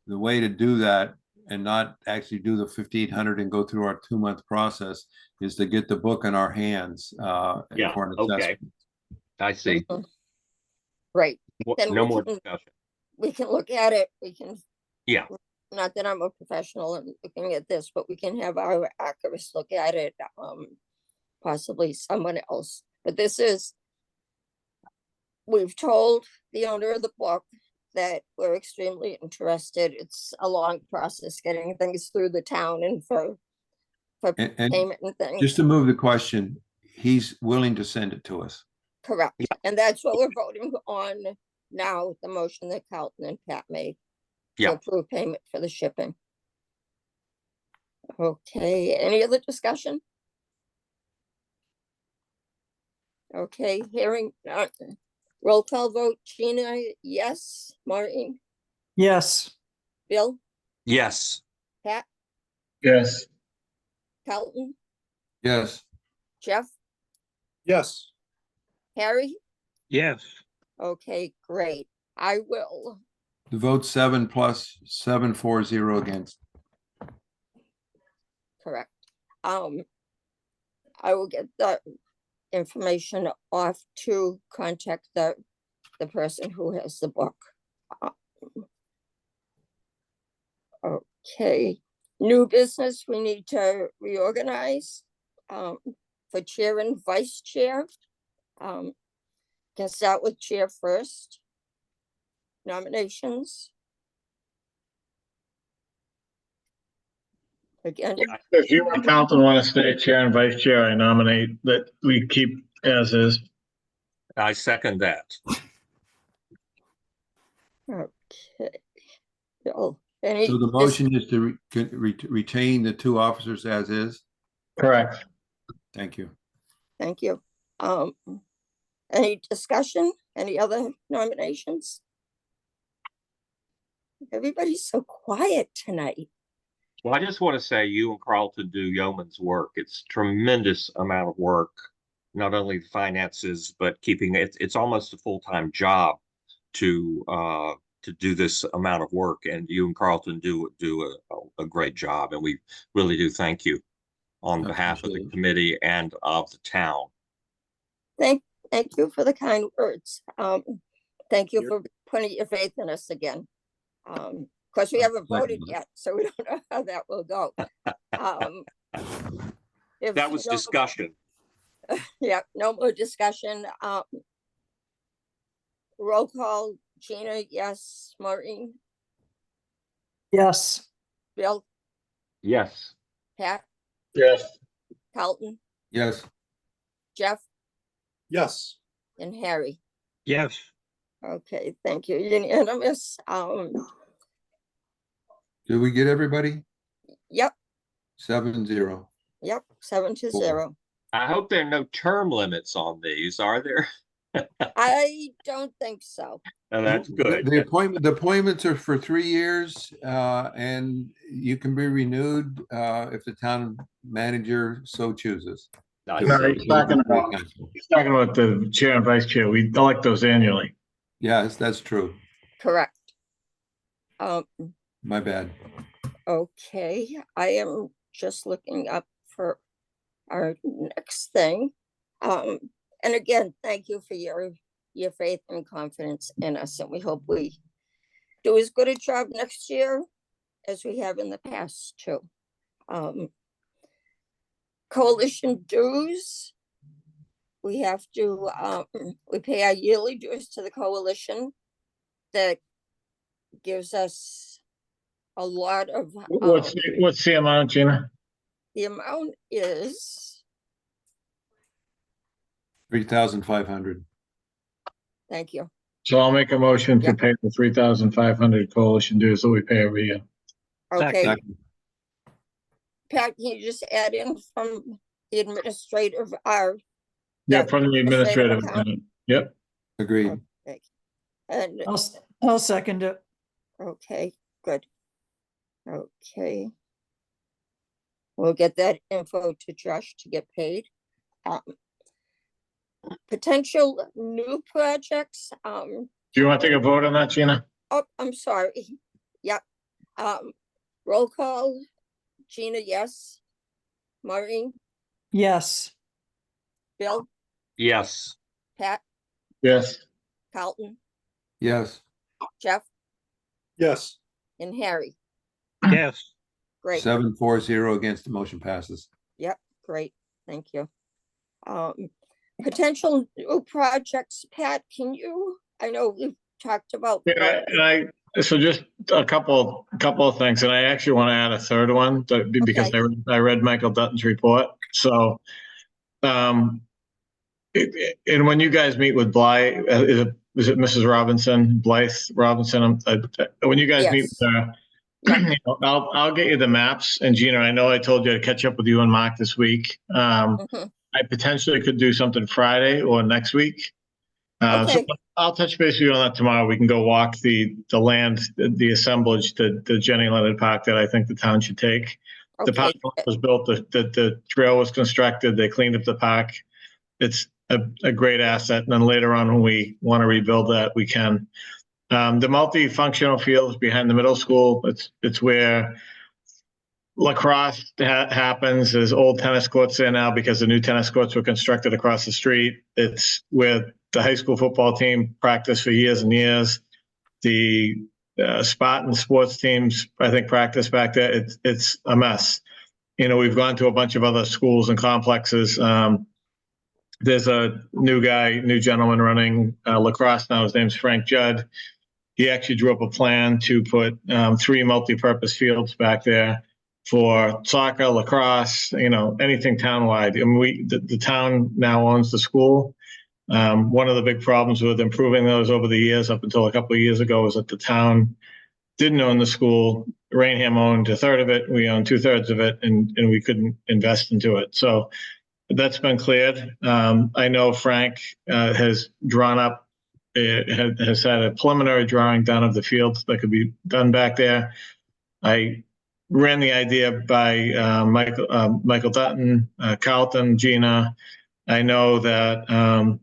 Speaker 3: The way to do that and not actually do the 1,500 and go through our 2-month process is to get the book in our hands
Speaker 6: Yeah,
Speaker 3: for an
Speaker 6: okay.
Speaker 3: assessment.
Speaker 6: I see.
Speaker 2: Right, then
Speaker 6: No
Speaker 2: we
Speaker 6: more
Speaker 2: can-
Speaker 6: discussion.
Speaker 2: we can look at it, we can.
Speaker 6: Yeah.
Speaker 2: Not that I'm a professional in looking at this, but we can have our archivist look at it, possibly someone else. But this is, we've told the owner of the book that we're extremely interested. It's a long process getting things through the town and for
Speaker 3: And
Speaker 2: payment and things.
Speaker 3: just to move the question, he's willing to send it to us.
Speaker 2: Correct. And that's what we're voting on now, the motion that Carlton and Pat made. To
Speaker 6: Yeah.
Speaker 2: approve payment for the shipping. Okay, any other discussion? Okay, hearing none. Roll call vote, Gina, yes. Maureen,
Speaker 7: Yes.
Speaker 2: Bill,
Speaker 6: Yes.
Speaker 2: Pat,
Speaker 5: Yes.
Speaker 2: Carlton,
Speaker 3: Yes.
Speaker 2: Jeff,
Speaker 8: Yes.
Speaker 2: Harry?
Speaker 4: Yes.
Speaker 2: Okay, great. I will,
Speaker 3: The vote 7 plus 7-4-0 against.
Speaker 2: correct. I will get the information off to contact the person who has the book. Okay, new business, we need to reorganize for chair and vice chair. Can start with chair first. Nominations. Again,
Speaker 5: If you and Carlton want to stay chair and vice chair, I nominate that we keep as is.
Speaker 6: I second that.
Speaker 2: okay. Bill, any?
Speaker 3: So the motion is to retain the 2 officers as is.
Speaker 5: Correct.
Speaker 3: Thank you.
Speaker 2: Thank you. Any discussion? Any other nominations? Everybody's so quiet tonight.
Speaker 6: Well, I just want to say you and Carlton do yeoman's work. It's tremendous amount of work, not only finances, but keeping it. It's almost a full-time job to do this amount of work. And you and Carlton do a great job. And we really do thank you on behalf of the
Speaker 3: Absolutely.
Speaker 6: committee and of the town.
Speaker 2: Thank you for the kind words. Thank you for putting your faith in us again. Of course, we haven't voted yet, so we don't know how that will go. If
Speaker 6: That was
Speaker 2: no-
Speaker 6: discussion.
Speaker 2: Yeah, no more discussion. Roll call, Gina, yes, Maureen,
Speaker 7: Yes.
Speaker 2: Bill,
Speaker 6: Yes.
Speaker 2: Pat,
Speaker 5: Yes.
Speaker 2: Carlton,
Speaker 3: Yes.
Speaker 2: Jeff,
Speaker 8: Yes.
Speaker 2: and Harry.
Speaker 4: Yes.
Speaker 2: Okay, thank you. Unanimous.
Speaker 3: Did we get everybody?
Speaker 2: Yep,
Speaker 3: 7-0.
Speaker 2: 7-0.
Speaker 6: I hope there are no term limits on these, are there?
Speaker 2: I don't think so.
Speaker 6: Oh, that's
Speaker 3: The
Speaker 6: good.
Speaker 3: appointments are for 3 years, and you can be renewed, if the town manager so chooses.
Speaker 6: I
Speaker 5: No,
Speaker 6: see.
Speaker 5: he's talking about the chair and vice chair. We elect those annually.
Speaker 3: Yes, that's true.
Speaker 2: Correct.
Speaker 3: My bad.
Speaker 2: Okay, I am just looking up for our next thing. And again, thank you for your faith and confidence in us, and we hope we do as good a job next year as we have in the past too. Coalition dues. We have to, we pay our yearly dues to the coalition. That gives us a lot of,
Speaker 5: What's the amount, Gina?
Speaker 2: the amount is,
Speaker 3: 3,500.
Speaker 2: thank you.
Speaker 5: So I'll make a motion
Speaker 2: Yeah.
Speaker 5: to pay the 3,500 coalition dues that we pay every year.
Speaker 2: Okay,
Speaker 3: Second.
Speaker 2: Pat, can you just add in from the administrative, our,
Speaker 5: Yeah,
Speaker 2: Yeah,
Speaker 5: from the
Speaker 2: administrative
Speaker 5: administrative
Speaker 2: account.
Speaker 5: account. Yep.
Speaker 3: Agreed.
Speaker 2: and,
Speaker 7: I'll second it.
Speaker 2: okay, good. Okay. We'll get that info to Josh to get paid. Potential new projects,
Speaker 5: Do you want to take a vote on that, Gina?
Speaker 2: oh, I'm sorry. Yep. Roll call, Gina, yes. Maureen,
Speaker 7: Yes.
Speaker 2: Bill,
Speaker 6: Yes.
Speaker 2: Pat,
Speaker 5: Yes.
Speaker 2: Carlton,
Speaker 3: Yes.
Speaker 2: Jeff,
Speaker 8: Yes.
Speaker 2: and Harry.
Speaker 4: Yes.
Speaker 2: Great.
Speaker 3: 7-4-0 against the motion passes.
Speaker 2: Yep, great, thank you. Potential new projects, Pat, can you, I know we've talked about.
Speaker 5: Yeah, so just a couple of things, and I actually want to add a third one because
Speaker 2: Okay.
Speaker 5: I read Michael Dutton's report. So, and when you guys meet with Blythe, is it Mrs. Robinson, Blythe Robinson? When you guys meet
Speaker 2: Yes.
Speaker 5: with her,
Speaker 2: Yeah.
Speaker 5: I'll get you the maps. And Gina, I know I told you to catch up with you and Mark this week.
Speaker 2: Mhm.
Speaker 5: I potentially could do something Friday or next week. So
Speaker 2: Okay.
Speaker 5: I'll touch base with you on that tomorrow. We can go walk the land, the assemblage, the Jenny Leonard Park that I think the town should take. The
Speaker 2: Okay,
Speaker 5: park was built, the trail was constructed, they cleaned up the park. It's a great asset. And then later on, when we want to rebuild that, we can. The multifunctional fields behind the middle school, it's where lacrosse happens. There's old tennis courts there now because the new tennis courts were constructed across the street. It's where the high school football team practiced for years and years. The Spartan sports teams, I think, practice back there. It's a mess. You know, we've gone to a bunch of other schools and complexes. There's a new gentleman running lacrosse now. His name's Frank Judd. He actually drew up a plan to put 3 multi-purpose fields back there for soccer, lacrosse, you know, anything townwide. I mean, the town now owns the school. One of the big problems with improving those over the years, up until a couple of years ago, was that the town didn't own the school. Rainham owned 1/3 of it. We owned 2/3 of it, and we couldn't invest into it. So that's been cleared. I know Frank has drawn up, has had a preliminary drawing done of the fields that could be done back there. I ran the idea by Michael Dutton, Carlton, Gina. I know that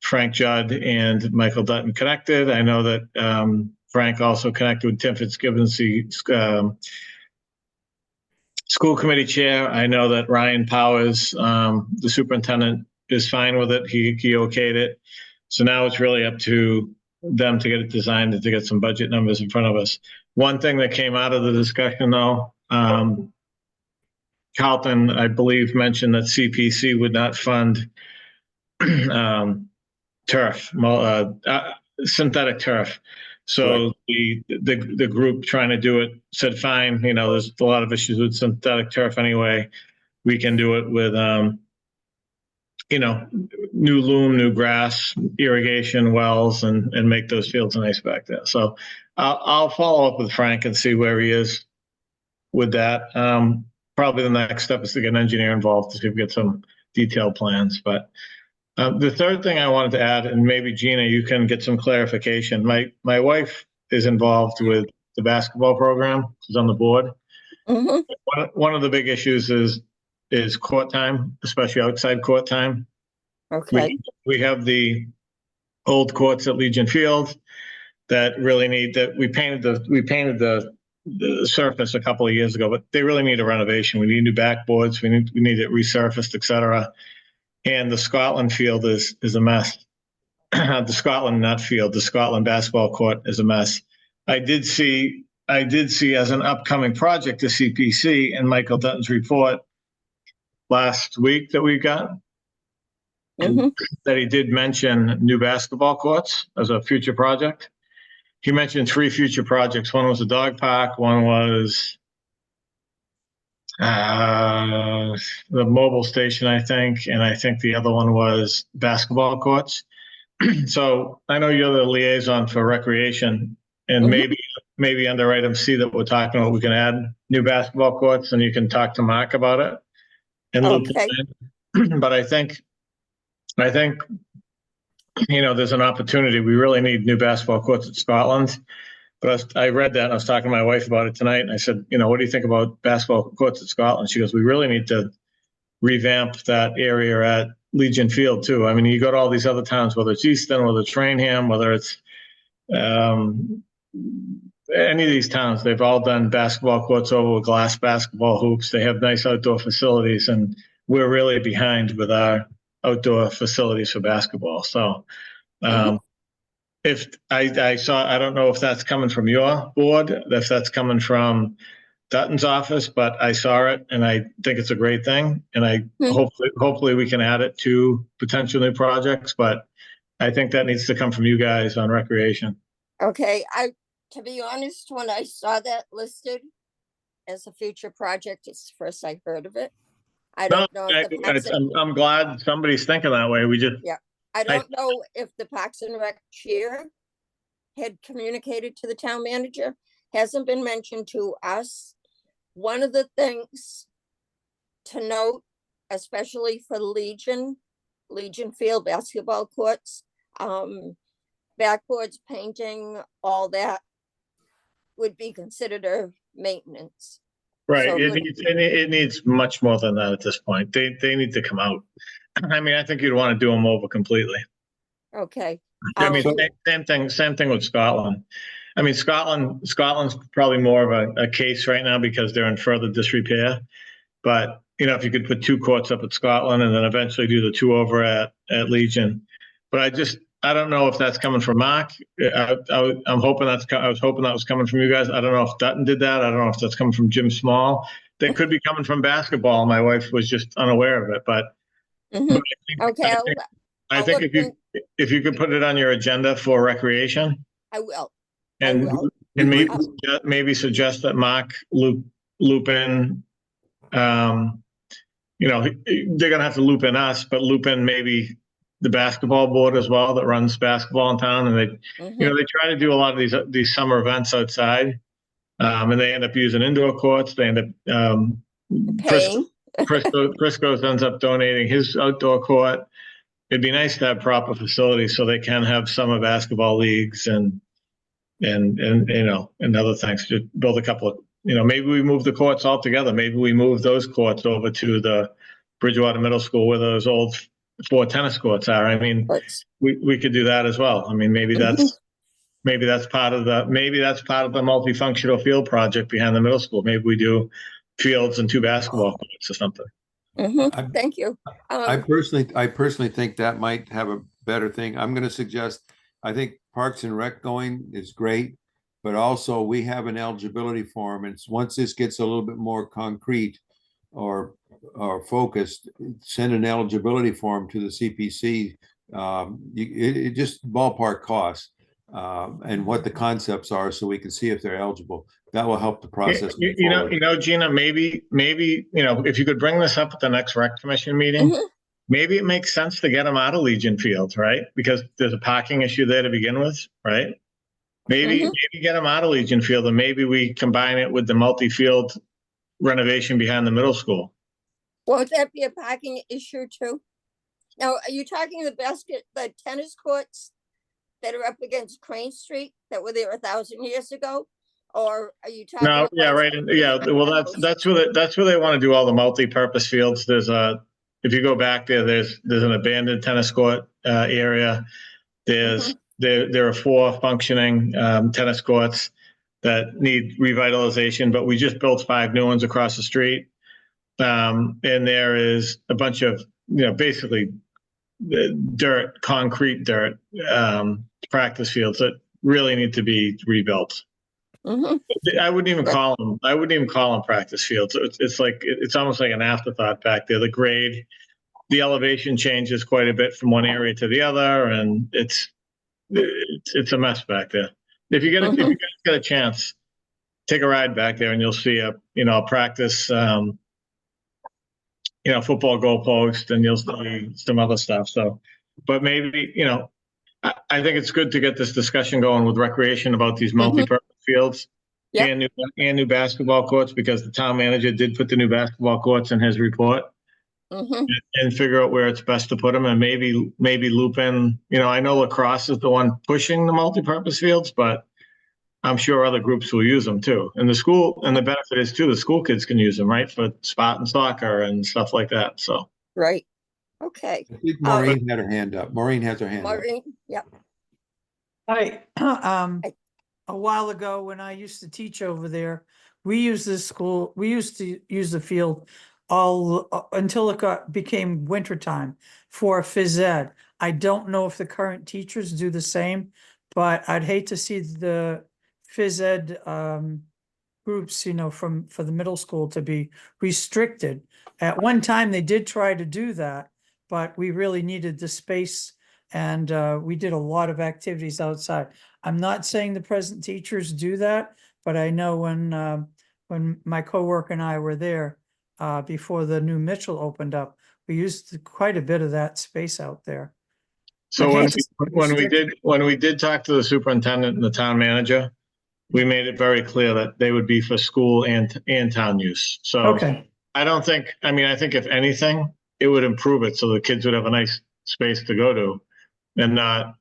Speaker 5: Frank Judd and Michael Dutton connected. I know that Frank also connected with Tim Fitzgibbons, the school committee chair. I know that Ryan Powers, the superintendent, is fine with it. He okayed it. So now it's really up to them to get it designed and to get some budget numbers in front of us. One thing that came out of the discussion though, Carlton, I believe, mentioned that CPC would not fund turf, synthetic turf. So the group trying to do it said, fine, you know, there's a lot of issues with synthetic turf anyway. We can do it with, you know, new loam, new grass, irrigation wells, and make those fields nice back there. So I'll follow up with Frank and see where he is with that. Probably the next step is to get an engineer involved to see if we get some detailed plans. But the third thing I wanted to add, and maybe Gina, you can get some clarification. My wife is involved with the basketball program. She's on the board.
Speaker 2: Mhm.
Speaker 5: One of the big issues is court time, especially outside court time.
Speaker 2: Okay,
Speaker 5: We have the old courts at Legion Field that really need that. We painted the surface a couple of years ago, but they really need a renovation. We need new backboards. We need it resurfaced, etc. And the Scotland field is a mess. The Scotland basketball court is a mess. I did see as an upcoming project to CPC in Michael Dutton's report last week that we got
Speaker 2: Mhm.
Speaker 5: that he did mention new basketball courts as a future project. He mentioned 3 future projects. One was a dog park. One was the mobile station, I think. And I think the other one was basketball courts. So I know you're the liaison for recreation, and
Speaker 2: Mhm.
Speaker 5: maybe under item C that we're talking about, we can add new basketball courts, and you can talk to Mark about it. And loop
Speaker 2: Okay.
Speaker 5: it in. But I think, you know, there's an opportunity. We really need new basketball courts at Scotland. But I read that and I was talking to my wife about it tonight. And I said, you know, what do you think about basketball courts at Scotland? She goes, we really need to revamp that area at Legion Field too. I mean, you go to all these other towns, whether it's Easton, whether it's Rainham, whether it's any of these towns, they've all done basketball courts over with glass basketball hoops. They have nice outdoor facilities, and we're really behind with our outdoor facilities for basketball. So if I saw, I don't know if that's coming from your board, if that's coming from Dutton's office, but I saw it and I think it's a great thing. And I hopefully we can add it to potential new projects, but I think that needs to come from you guys on recreation.
Speaker 2: Okay, to be honest, when I saw that listed as a future project, it's the first I heard of it. I
Speaker 5: No,
Speaker 2: don't know if the Parks and-
Speaker 5: I'm glad somebody's thinking that way.
Speaker 2: I don't know if the Parks and Rec chair had communicated to the town manager. Hasn't been mentioned to us. One of the things to note, especially for Legion Field basketball courts, backboards, painting, all that would be considered a maintenance.
Speaker 5: Right.
Speaker 2: So
Speaker 5: It needs much more than that at this point. They need to come out. I mean, I think you'd want to do them over completely.
Speaker 2: Okay.
Speaker 5: I mean, same thing with Scotland. I mean, Scotland's probably more of a case right now because they're in further disrepair. But, you know, if you could put 2 courts up at Scotland and then eventually do the 2 over at Legion. But I don't know if that's coming from Mark. I was hoping that was coming from you guys. I don't know if Dutton did that. I don't know if that's coming from Jim Small. They could be coming from basketball. My wife was just unaware of it, but
Speaker 2: Mhm. Okay,
Speaker 5: I think if you could put it on your agenda for recreation
Speaker 2: I will.
Speaker 5: and
Speaker 2: will.
Speaker 5: maybe suggest that Mark loop in, you know, they're gonna have to loop in us, but loop in maybe the basketball board as well that runs basketball in town, and you know, they try to do a lot of these summer events outside, and they end up using indoor courts. They end up
Speaker 2: Paying.
Speaker 5: Frisco's ends up donating his outdoor court. It'd be nice to have proper facilities so they can have summer basketball leagues and you know, and other things. To build a couple of, you know, maybe we move the courts all together. Maybe we move those courts over to the Bridgewater Middle School where those old 4 tennis courts are. I mean, we could do that as well. I mean, maybe that's part of the multifunctional field project behind the middle school. Maybe we do fields and 2 basketball courts or something.
Speaker 2: Thank you.
Speaker 3: I personally think that might have a better thing. I'm going to suggest I think Parks and Rec going is great, but also we have an eligibility form, and once this gets a little bit more concrete or focused, send an eligibility form to the CPC. It just ballpark costs and what the concepts are, so we can see if they're eligible. That will help the process. move forward.
Speaker 5: Gina, maybe, if you could bring this up at the next rec commission meeting,
Speaker 2: Mhm.
Speaker 5: maybe it makes sense to get them out of Legion Field, right? Because there's a parking issue there to begin with, right? Maybe get them out of Legion Field, and maybe we combine it with the multi-field renovation behind the middle school.
Speaker 2: Won't that be a parking issue too? Now, are you talking the tennis courts that are up against Crane Street that were there 1,000 years ago? Or are you talking?
Speaker 5: No, yeah, right, yeah, well, that's where they want to do all the multi-purpose fields. If you go back there's an abandoned tennis court area. There are 4 functioning tennis courts that need revitalization, but we just built 5 new ones across the street. And there is a bunch of, basically concrete dirt practice fields that really need to be rebuilt. I wouldn't even call them practice fields. It's almost like an afterthought back there. The grade, the elevation changes quite a bit from one area to the other, and it's a mess back there. If you guys get a chance, take a ride back there, and you'll see a practice, football goalpost, and you'll see some other stuff. So, but maybe, I think it's good to get this discussion going with recreation about these multi-purpose fields and new basketball courts, because the town manager did put the new basketball courts in his report. And figure out where it's best to put them, and maybe loop in, I know lacrosse is the one pushing the multi-purpose fields, but I'm sure other groups will use them too. And the benefit is too, the school kids can use them, right? For Spartan soccer and stuff like that, so.
Speaker 2: Right, okay.
Speaker 3: I think Maureen had her hand up. Maureen has her hand up.
Speaker 2: Maureen, yep.
Speaker 7: A while ago, when I used to teach over there, we used to use the field all until it became wintertime for phys ed. I don't know if the current teachers do the same, but I'd hate to see the phys ed groups, for the middle school to be restricted. At one time, they did try to do that, but we really needed the space, and we did a lot of activities outside. I'm not saying the present teachers do that, but I know when my coworker and I were there before the new Mitchell opened up, we used quite a bit of that space out there.
Speaker 5: So when we did talk to the superintendent and the town manager, we made it very clear that they would be for school and town use. So
Speaker 7: Okay.
Speaker 5: I think if anything, it would improve it so the kids would have a nice space to go to, and not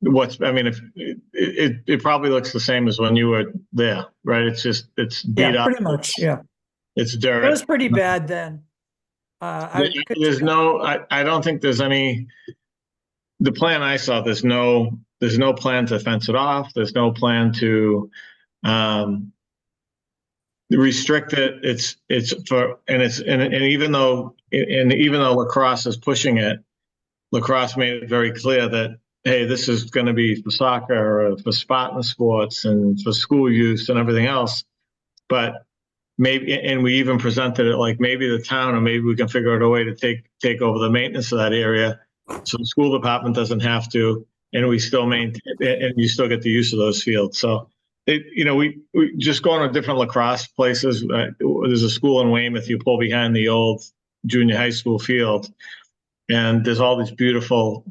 Speaker 5: if it probably looks the same as when you were there, right? It's beat up.
Speaker 7: Pretty much, yeah.
Speaker 5: It's dirt.
Speaker 7: It was pretty bad then.
Speaker 5: I don't think there's any, the plan I saw, there's no plan to fence it off. There's no plan to restrict it. Even though lacrosse is pushing it, lacrosse made it very clear that, hey, this is going to be for soccer or for Spartan sports and for school use and everything else. But maybe, and we even presented it like maybe the town, or maybe we can figure out a way to take over the maintenance of that area, so the school department doesn't have to, and we still maintain, and you still get the use of those fields. So, we just going to different lacrosse places. There's a school in Weymouth. You pull behind the old junior high school field, and there's all these beautiful,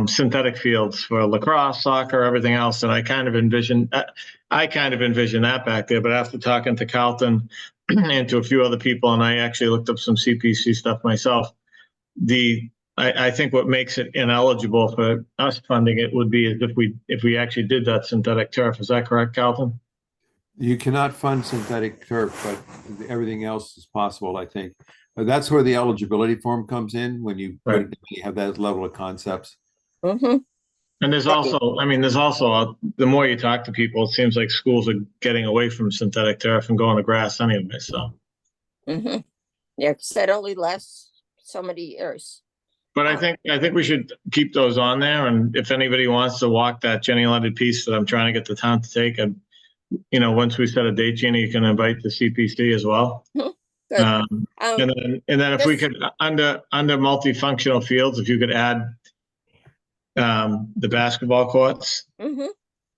Speaker 5: synthetic fields for lacrosse, soccer, everything else. And I kind of envision that back there. But after talking to Carlton and to a few other people, and I actually looked up some CPC stuff myself, I think what makes it ineligible for us funding it would be if we actually did that synthetic turf. Is that correct, Carlton?
Speaker 3: You cannot fund synthetic turf, but everything else is possible, I think. That's where the eligibility form comes in, when you have that level of concepts.
Speaker 5: And there's also, the more you talk to people, it seems like schools are getting away from synthetic turf and going to grass anyway, so.
Speaker 2: Yeah, because that only lasts so many years.
Speaker 5: But I think we should keep those on there, and if anybody wants to walk that Jenny London piece that I'm trying to get the town to take, and, you know, once we set a date, Jenny, you can invite the CPC as well.
Speaker 2: Good.
Speaker 5: And then if we
Speaker 2: this-
Speaker 5: could, under multifunctional fields, if you could add the basketball courts,
Speaker 2: Mhm.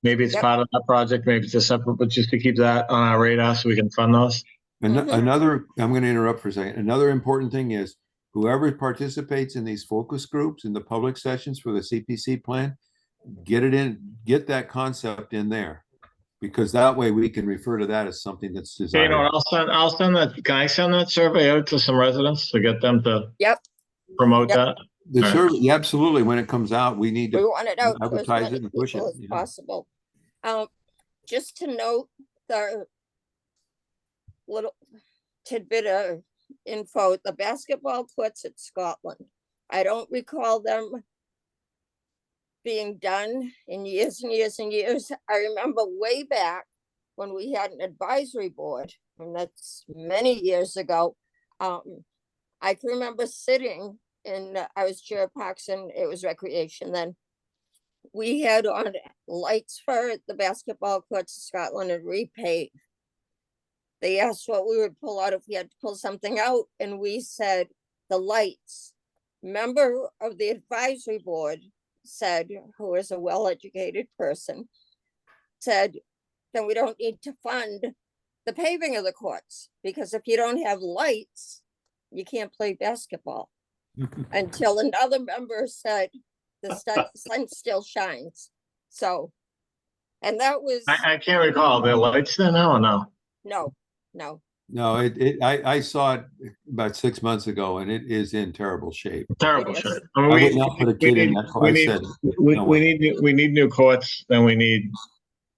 Speaker 5: maybe it's
Speaker 2: Yep.
Speaker 5: part of that project, maybe it's a separate, but just to keep that on our radar so we can fund those.
Speaker 3: Ano-
Speaker 2: Mhm.
Speaker 3: Another, I'm going to interrupt for a second. Another important thing is whoever participates in these focus groups in the public sessions for the CPC plan, get it in, get that concept in there. Because that way we can refer to that as something that's
Speaker 5: You know,
Speaker 3: desired.
Speaker 5: I'll send that, can I send that survey out to some residents to get them to
Speaker 2: Yep,
Speaker 5: promote
Speaker 2: Yep.
Speaker 5: that?
Speaker 3: The
Speaker 5: Right.
Speaker 3: survey, yeah, absolutely. When it comes out, we need
Speaker 2: we
Speaker 3: to,
Speaker 2: want it out to as
Speaker 3: advertise
Speaker 2: many
Speaker 3: it and push
Speaker 2: people
Speaker 3: it,
Speaker 2: as
Speaker 3: yeah.
Speaker 2: possible. Just to note, the little tidbit of info, the basketball courts at Scotland. I don't recall them being done in years and years and years. I remember way back when we had an advisory board, and that's many years ago. I can remember sitting in, I was chair of Parks and it was recreation then. We had on lights for the basketball courts in Scotland and repave. They asked what we would pull out if we had to pull something out, and we said the lights. Member of the advisory board said, who is a well-educated person, said, then we don't need to fund the paving of the courts, because if you don't have lights, you can't play basketball. Until another member said, the sun still shines. So, and that was,
Speaker 5: I can't recall, the lights there now or no?
Speaker 2: no.
Speaker 3: no, I saw it about 6 months ago and it is in terrible shape.
Speaker 5: Terrible
Speaker 2: It
Speaker 5: shit.
Speaker 2: is.
Speaker 5: I
Speaker 3: I
Speaker 5: mean,
Speaker 3: would not put a kid in, that's why I said. no way.
Speaker 5: we need new courts, then we need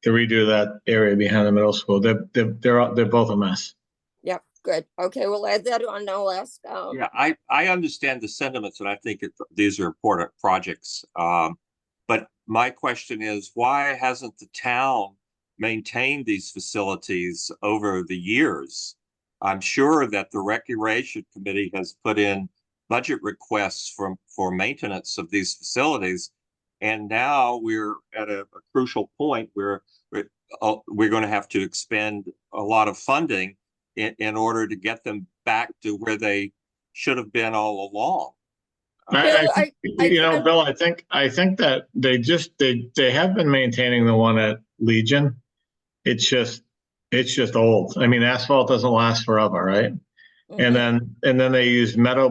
Speaker 5: to redo that area behind the middle school. They're both a mess.
Speaker 2: Yep, good. Okay, we'll add that on. I'll ask,
Speaker 6: Yeah, I understand the sentiments and I think these are important projects. But my question is, why hasn't the town maintained these facilities over the years? I'm sure that the Recreation Committee has put in budget requests for maintenance of these facilities. And now we're at a crucial point where we're going to have to expend a lot of funding in order to get them back to where they should have been all along.
Speaker 5: Bill, I think that they have been maintaining the one at Legion. It's just old. I mean, asphalt doesn't last forever, right? And then they use metal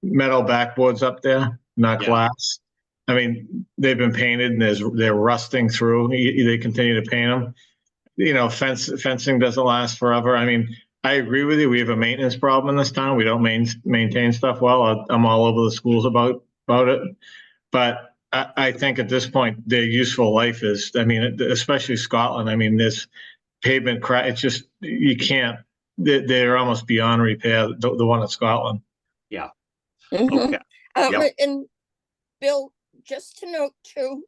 Speaker 5: backboards up there, not
Speaker 6: Yeah.
Speaker 5: glass. I mean, they've been painted and they're rusting through. They continue to paint them. You know, fencing doesn't last forever. I mean, I agree with you. We have a maintenance problem in this town. We don't maintain stuff well. I'm all over the schools about it. But I think at this point, their useful life is, I mean, especially Scotland. I mean, this pavement crack, it's just, you can't, they're almost beyond repair, the one in Scotland.
Speaker 6: Yeah.
Speaker 2: Mhm.
Speaker 6: Okay.
Speaker 2: And Bill, just to note too,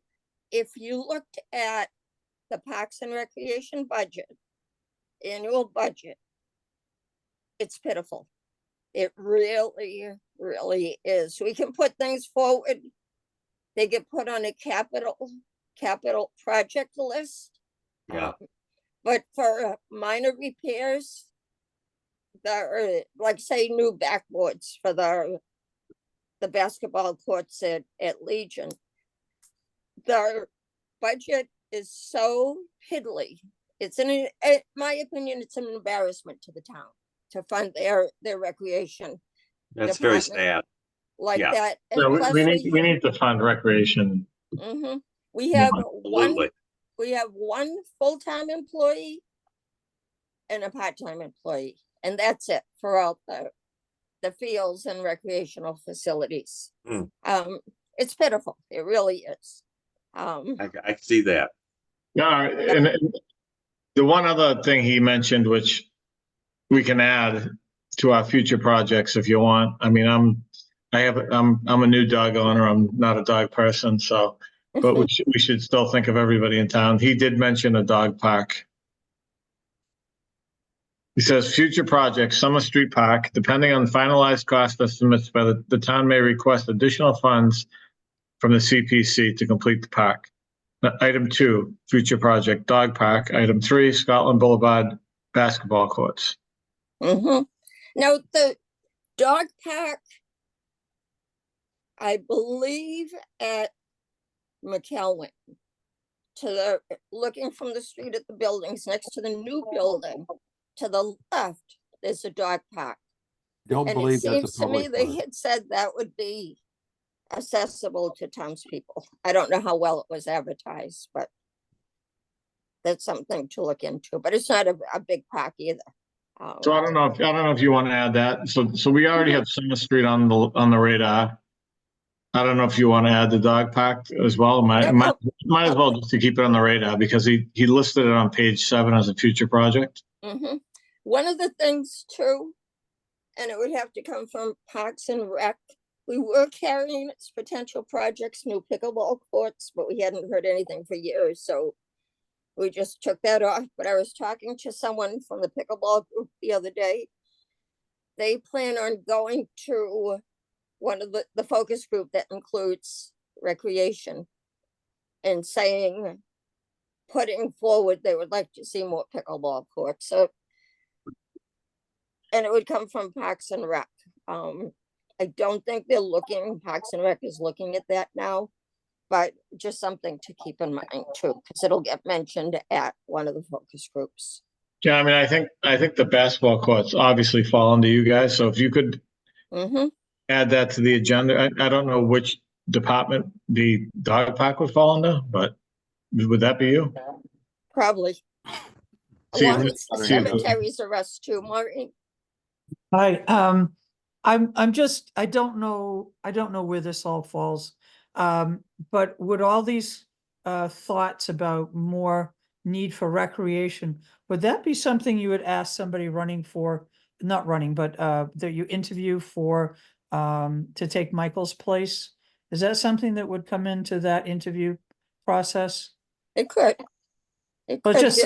Speaker 2: if you looked at the Parks and Recreation budget, annual budget, it's pitiful. It really, really is. We can put things forward. They get put on a capital project list.
Speaker 6: Yeah.
Speaker 2: But for minor repairs, like say new backboards for the basketball courts at Legion, their budget is so piddly. It's in my opinion, it's an embarrassment to the town to fund their recreation
Speaker 6: That's very
Speaker 2: department
Speaker 6: sad.
Speaker 2: like
Speaker 6: Yeah.
Speaker 2: that. And
Speaker 5: So
Speaker 2: plus
Speaker 5: we need to fund recreation.
Speaker 2: we have
Speaker 6: Absolutely.
Speaker 2: one full-time employee and a part-time employee, and that's it for all the fields and recreational facilities. It's pitiful. It really is.
Speaker 6: I see that.
Speaker 5: Yeah, and the one other thing he mentioned, which we can add to our future projects if you want. I mean, I'm a new dog owner. I'm not a dog person, so but we should still think of everybody in town. He did mention a dog park. He says, future projects, Summer Street Park, depending on finalized cost estimates by the town may request additional funds from the CPC to complete the park. Item 2, future project, dog park. Item 3, Scotland Boulevard basketball courts.
Speaker 2: Mm-hmm. Now, the dog park, I believe at McElwain, to the, looking from the street at the buildings next to the new building, to the left, there's a dog park.
Speaker 3: Don't
Speaker 2: And it
Speaker 3: believe that's
Speaker 2: seems
Speaker 3: a
Speaker 2: to me
Speaker 3: public
Speaker 2: they
Speaker 3: park.
Speaker 2: had said that would be accessible to townspeople. I don't know how well it was advertised, but that's something to look into, but it's not a big park either.
Speaker 5: So I don't know if you want to add that. So we already have Summer Street on the radar. I don't know if you want to add the dog park as well.
Speaker 2: No,
Speaker 5: Might as well just to keep it on the radar because he listed it on page 7 as a future project.
Speaker 2: Mm-hmm. One of the things too, and it would have to come from Parks and Rec, we were carrying its potential projects, new pickleball courts, but we hadn't heard anything for years, so we just took that off. But I was talking to someone from the pickleball group the other day. They plan on going to one of the focus group that includes recreation and saying, putting forward, they would like to see more pickleball courts. So, and it would come from Parks and Rec. I don't think they're looking, Parks and Rec is looking at that now, but just something to keep in mind too, because it'll get mentioned at one of the focus groups.
Speaker 5: Yeah, I mean, I think the basketball courts obviously fall under you guys. So if you could
Speaker 2: Mm-hmm.
Speaker 5: add that to the agenda, I don't know which department the dog park would fall under, but would that be you?
Speaker 2: Probably.
Speaker 5: See,
Speaker 2: Along with
Speaker 3: see,
Speaker 2: cemeteries are us too, Maureen.
Speaker 7: Hi, I'm just, I don't know where this all falls. But would all these thoughts about more need for recreation, would that be something you would ask somebody running for, not running, but that you interview for to take Michael's place? Is that something that would come into that interview process?
Speaker 2: It could. It
Speaker 7: But
Speaker 2: could.
Speaker 7: just-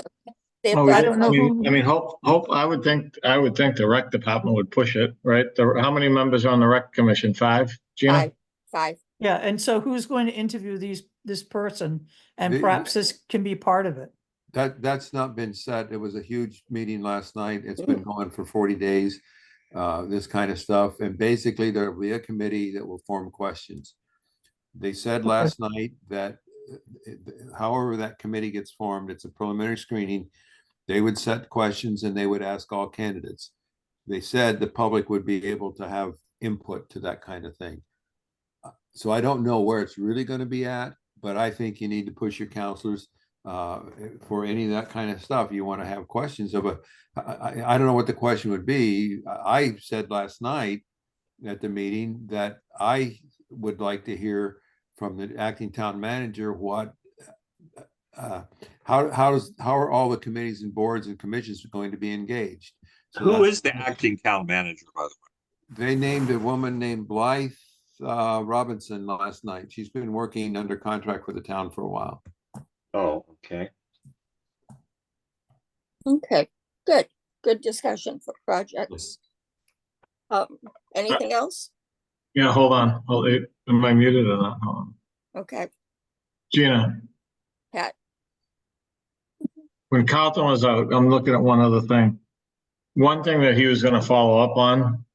Speaker 2: They
Speaker 5: Oh,
Speaker 2: thought
Speaker 7: I don't know
Speaker 2: about-
Speaker 7: who-
Speaker 5: I mean, hope. I would think the rec department would push it, right? How many members are on the rec commission? 5, Gina?
Speaker 2: Five.
Speaker 7: Yeah, and so who's going to interview this person? And
Speaker 3: The-
Speaker 7: perhaps this can be part of it.
Speaker 3: That's not been set. It was a huge meeting last night. It's been going for 40 days, this kind of stuff. And basically there'll be a committee that will form questions. They said last night that however that committee gets formed, it's a preliminary screening. They would set questions and they would ask all candidates. They said the public would be able to have input to that kind of thing. So I don't know where it's really going to be at, but I think you need to push your counselors for any of that kind of stuff. You want to have questions of I don't know what the question would be. I said last night at the meeting that I would like to hear from the acting town manager what how are all the committees and boards and commissions going to be engaged? So
Speaker 6: Who
Speaker 3: that's-
Speaker 6: is the acting town manager, by the way?
Speaker 3: They named a woman named Blythe Robinson last night. She's been working under contract for the town for a while.
Speaker 6: Oh, okay.
Speaker 2: Okay, good discussion for projects. Anything else?
Speaker 5: Yeah, hold on. Am I muted or not? Hold on.
Speaker 2: Okay,
Speaker 5: Gina,
Speaker 2: Pat,
Speaker 5: when Carlton was out, I'm looking at one other thing. One thing that he was gonna follow up on,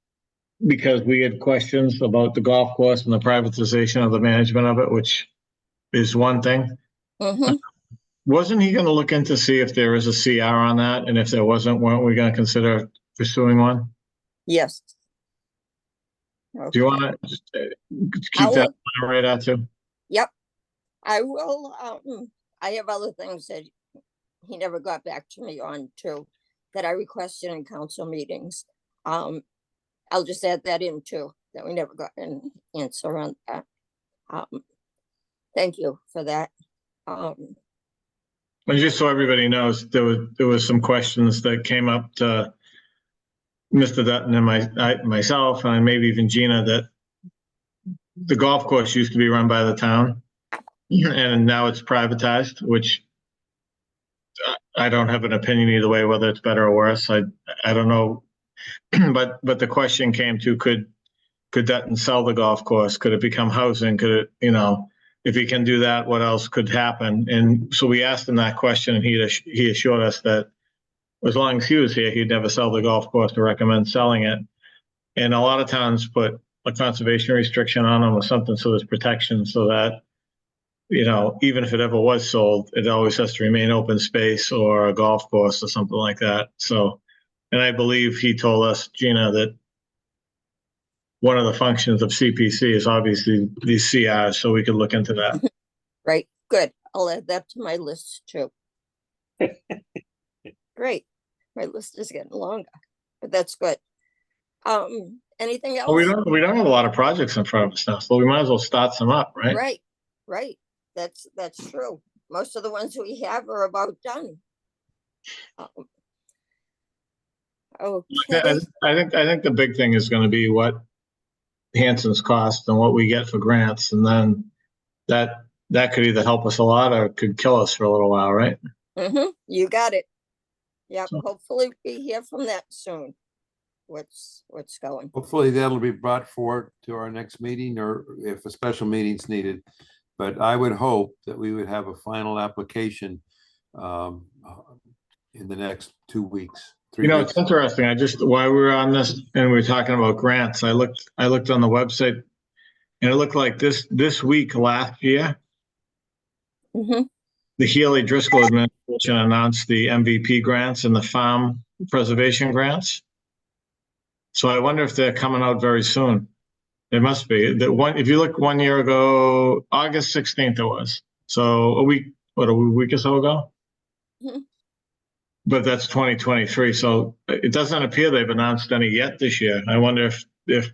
Speaker 5: because we had questions about the golf course and the privatization of the management of it, which is one thing.
Speaker 2: mm-hmm.
Speaker 5: Wasn't he gonna look into see if there is a CR on that? And if there wasn't, weren't we gonna consider pursuing one?
Speaker 2: Yes.
Speaker 5: Do you wanna just keep that on the radar too?
Speaker 2: Yep, I will, I have other things that he never got back to me on too, that I requested in council meetings. I'll just add that in too, that we never got an answer on that. Thank you for that.
Speaker 5: And just so everybody knows, there was some questions that came up to Mr. Dutton and myself, and maybe even Gina, that the golf course used to be run by the town, and now it's privatized, which I don't have an opinion either way, whether it's better or worse. I don't know. But the question came to, could Dutton sell the golf course? Could it become housing? Could it, if he can do that, what else could happen? And so we asked him that question, and he assured us that as long as he was here, he'd never sell the golf course or recommend selling it. And a lot of towns put a conservation restriction on them or something, so there's protection, so that, even if it ever was sold, it always has to remain open space or a golf course or something like that. So, and I believe he told us, Gina, that one of the functions of CPC is obviously these CRs, so we could look into that.
Speaker 2: Right, good. I'll add that to my list too. Great. My list is getting longer, but that's good. Anything else?
Speaker 5: Well, we don't have a lot of projects in front of us now, so we might as well start some up, right?
Speaker 2: Right. That's true. Most of the ones we have are about done. Okay,
Speaker 5: I think the big thing is going to be what Hanson's cost and what we get for grants, and then that could either help us a lot or could kill us for a little while, right?
Speaker 2: you got it. Yep,
Speaker 5: So-
Speaker 2: hopefully we hear from that soon. What's going.
Speaker 3: Hopefully that'll be brought forward to our next meeting, or if a special meeting's needed. But I would hope that we would have a final application in the next 2 weeks. 3 weeks.
Speaker 5: It's interesting. While we were on this and we were talking about grants, I looked on the website, and it looked like this week last year,
Speaker 2: Mhm.
Speaker 5: the Healy Driscoll administration announced the MVP grants and the farm preservation grants. So I wonder if they're coming out very soon. It must be. If you look 1 year ago, August 16th it was. So a week or so ago?
Speaker 2: Mhm.
Speaker 5: But that's 2023. So it doesn't appear they've announced any yet this year. I wonder if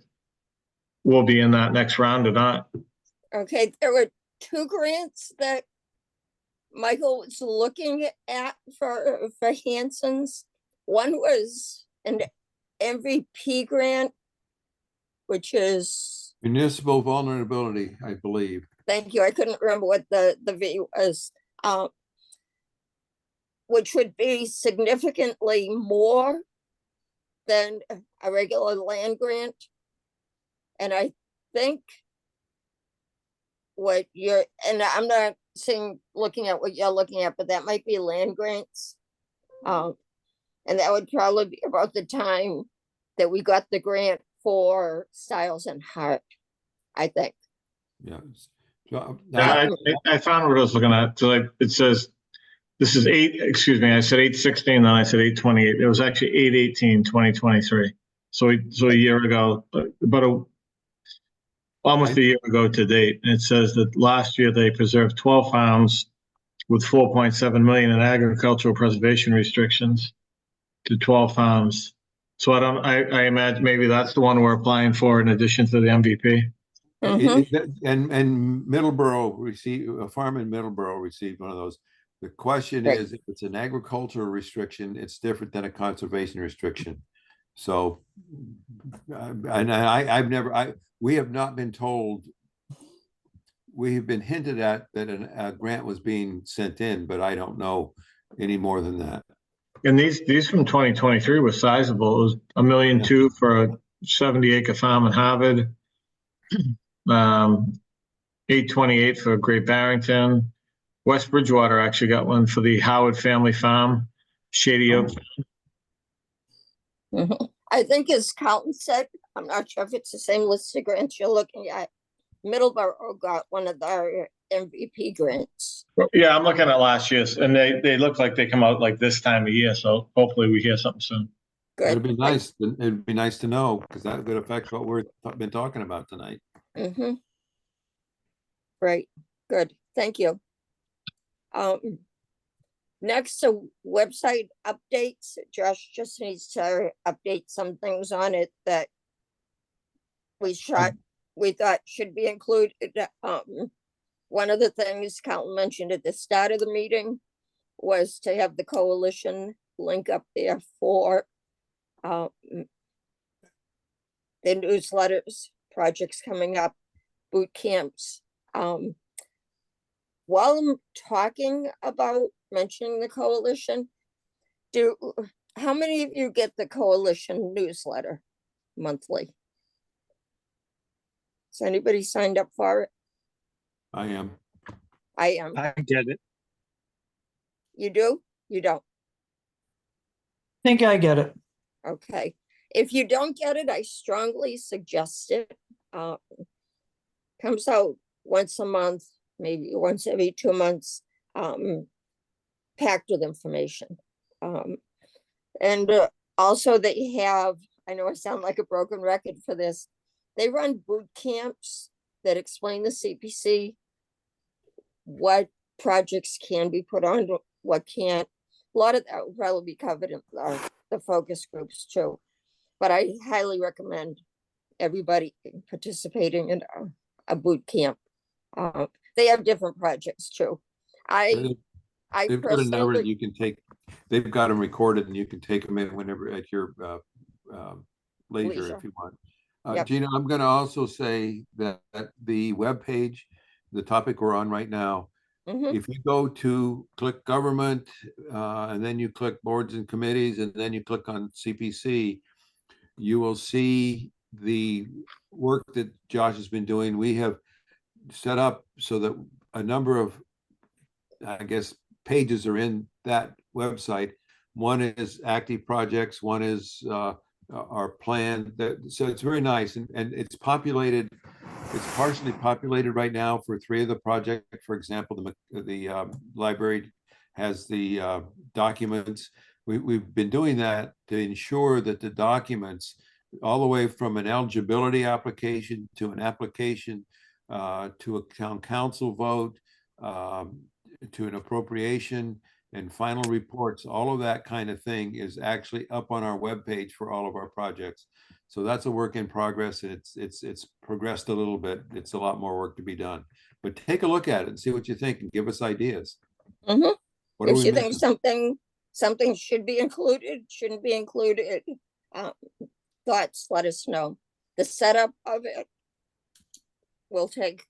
Speaker 5: we'll be in that next round or not.
Speaker 2: Okay, there were 2 grants that Michael was looking at for Hanson's. One was an MVP grant, which is,
Speaker 3: Municipal vulnerability, I believe.
Speaker 2: thank you, I couldn't remember what the V was, which would be significantly more than a regular land grant. And I think and I'm not saying looking at what you're looking at, but that might be land grants. And that would probably be about the time that we got the grant for Stiles and Hart, I think.
Speaker 3: Yeah. So,
Speaker 5: Yeah, I found what I was looking at. So it says, this is I said 8/16, then I said 8/28. It was actually 8/18/2023. So a year ago, but almost a year ago to date. And it says that last year they preserved 12 farms with 4.7 million in agricultural preservation restrictions to 12 farms. So I imagine maybe that's the one we're applying for in addition to the MVP.
Speaker 3: And Middleborough a farm in Middleborough received one of those. The question
Speaker 2: Right.
Speaker 3: is, if it's an agricultural restriction, it's different than a conservation restriction. So, we have not been told. We have been hinted at that a grant was being sent in, but I don't know any more than that.
Speaker 5: And these from 2023 were sizable. It was $1.2 million for a 70-acre farm in Harvard. 828 for Great Barrington. West Bridgewater actually got one for the Howard Family Farm, Shady Oak.
Speaker 2: I think as Carlton said, I'm not sure if it's the same list of grants you're looking at. Middleborough got one of their MVP grants.
Speaker 5: Yeah, I'm looking at last year's, and they look like they come out like this time of year. So hopefully we hear something soon.
Speaker 2: Good.
Speaker 3: It'd be nice. It'd be nice to know, because that could affect what we've been talking about tonight.
Speaker 2: Right, good, thank you. Next, so website updates. Josh just needs to update some things on it that we thought should be included. One of the things Carlton mentioned at the start of the meeting was to have the coalition link up there for the newsletters, projects coming up, boot camps. While I'm talking about mentioning the coalition. How many of you get the coalition newsletter monthly? Has anybody signed up for it?
Speaker 3: I am.
Speaker 2: I am.
Speaker 4: I get it.
Speaker 2: You do? You don't?
Speaker 7: Think I get it.
Speaker 2: Okay. If you don't get it, I strongly suggest it. Comes out once a month, maybe once every 2 months, packed with information. And also they have, I know I sound like a broken record for this, they run boot camps that explain the CPC, what projects can be put on, what can't. A lot of that will probably be covered in the focus groups too. But I highly recommend everybody participating in a boot camp. They have different projects too. I
Speaker 3: They've got a number that
Speaker 2: personally,
Speaker 3: you can take, they've got them recorded and you can take them in whenever at your leisure
Speaker 2: Leisure.
Speaker 3: if you want.
Speaker 2: Yep.
Speaker 3: Gina, I'm gonna also say that the webpage, the topic we're on right now,
Speaker 2: Mhm.
Speaker 3: if you go to click government, and then you click boards and committees, and then you click on CPC, you will see the work that Josh has been doing. We have set up so that a number of, I guess, pages are in that website. One is active projects, one is our plan. So it's very nice, and it's populated. It's partially populated right now for 3 of the projects. For example, the library has the documents. We've been doing that to ensure that the documents, all the way from an eligibility application to an application to a town council vote, to an appropriation and final reports, all of that kind of thing is actually up on our webpage for all of our projects. So that's a work in progress, and it's progressed a little bit. It's a lot more work to be done, but take a look at it and see what you think and give us ideas.
Speaker 2: Mhm.
Speaker 3: What are
Speaker 2: If
Speaker 3: we
Speaker 2: you think
Speaker 3: missing?
Speaker 2: something should be included, shouldn't be included, thoughts, let us know. The setup of it will take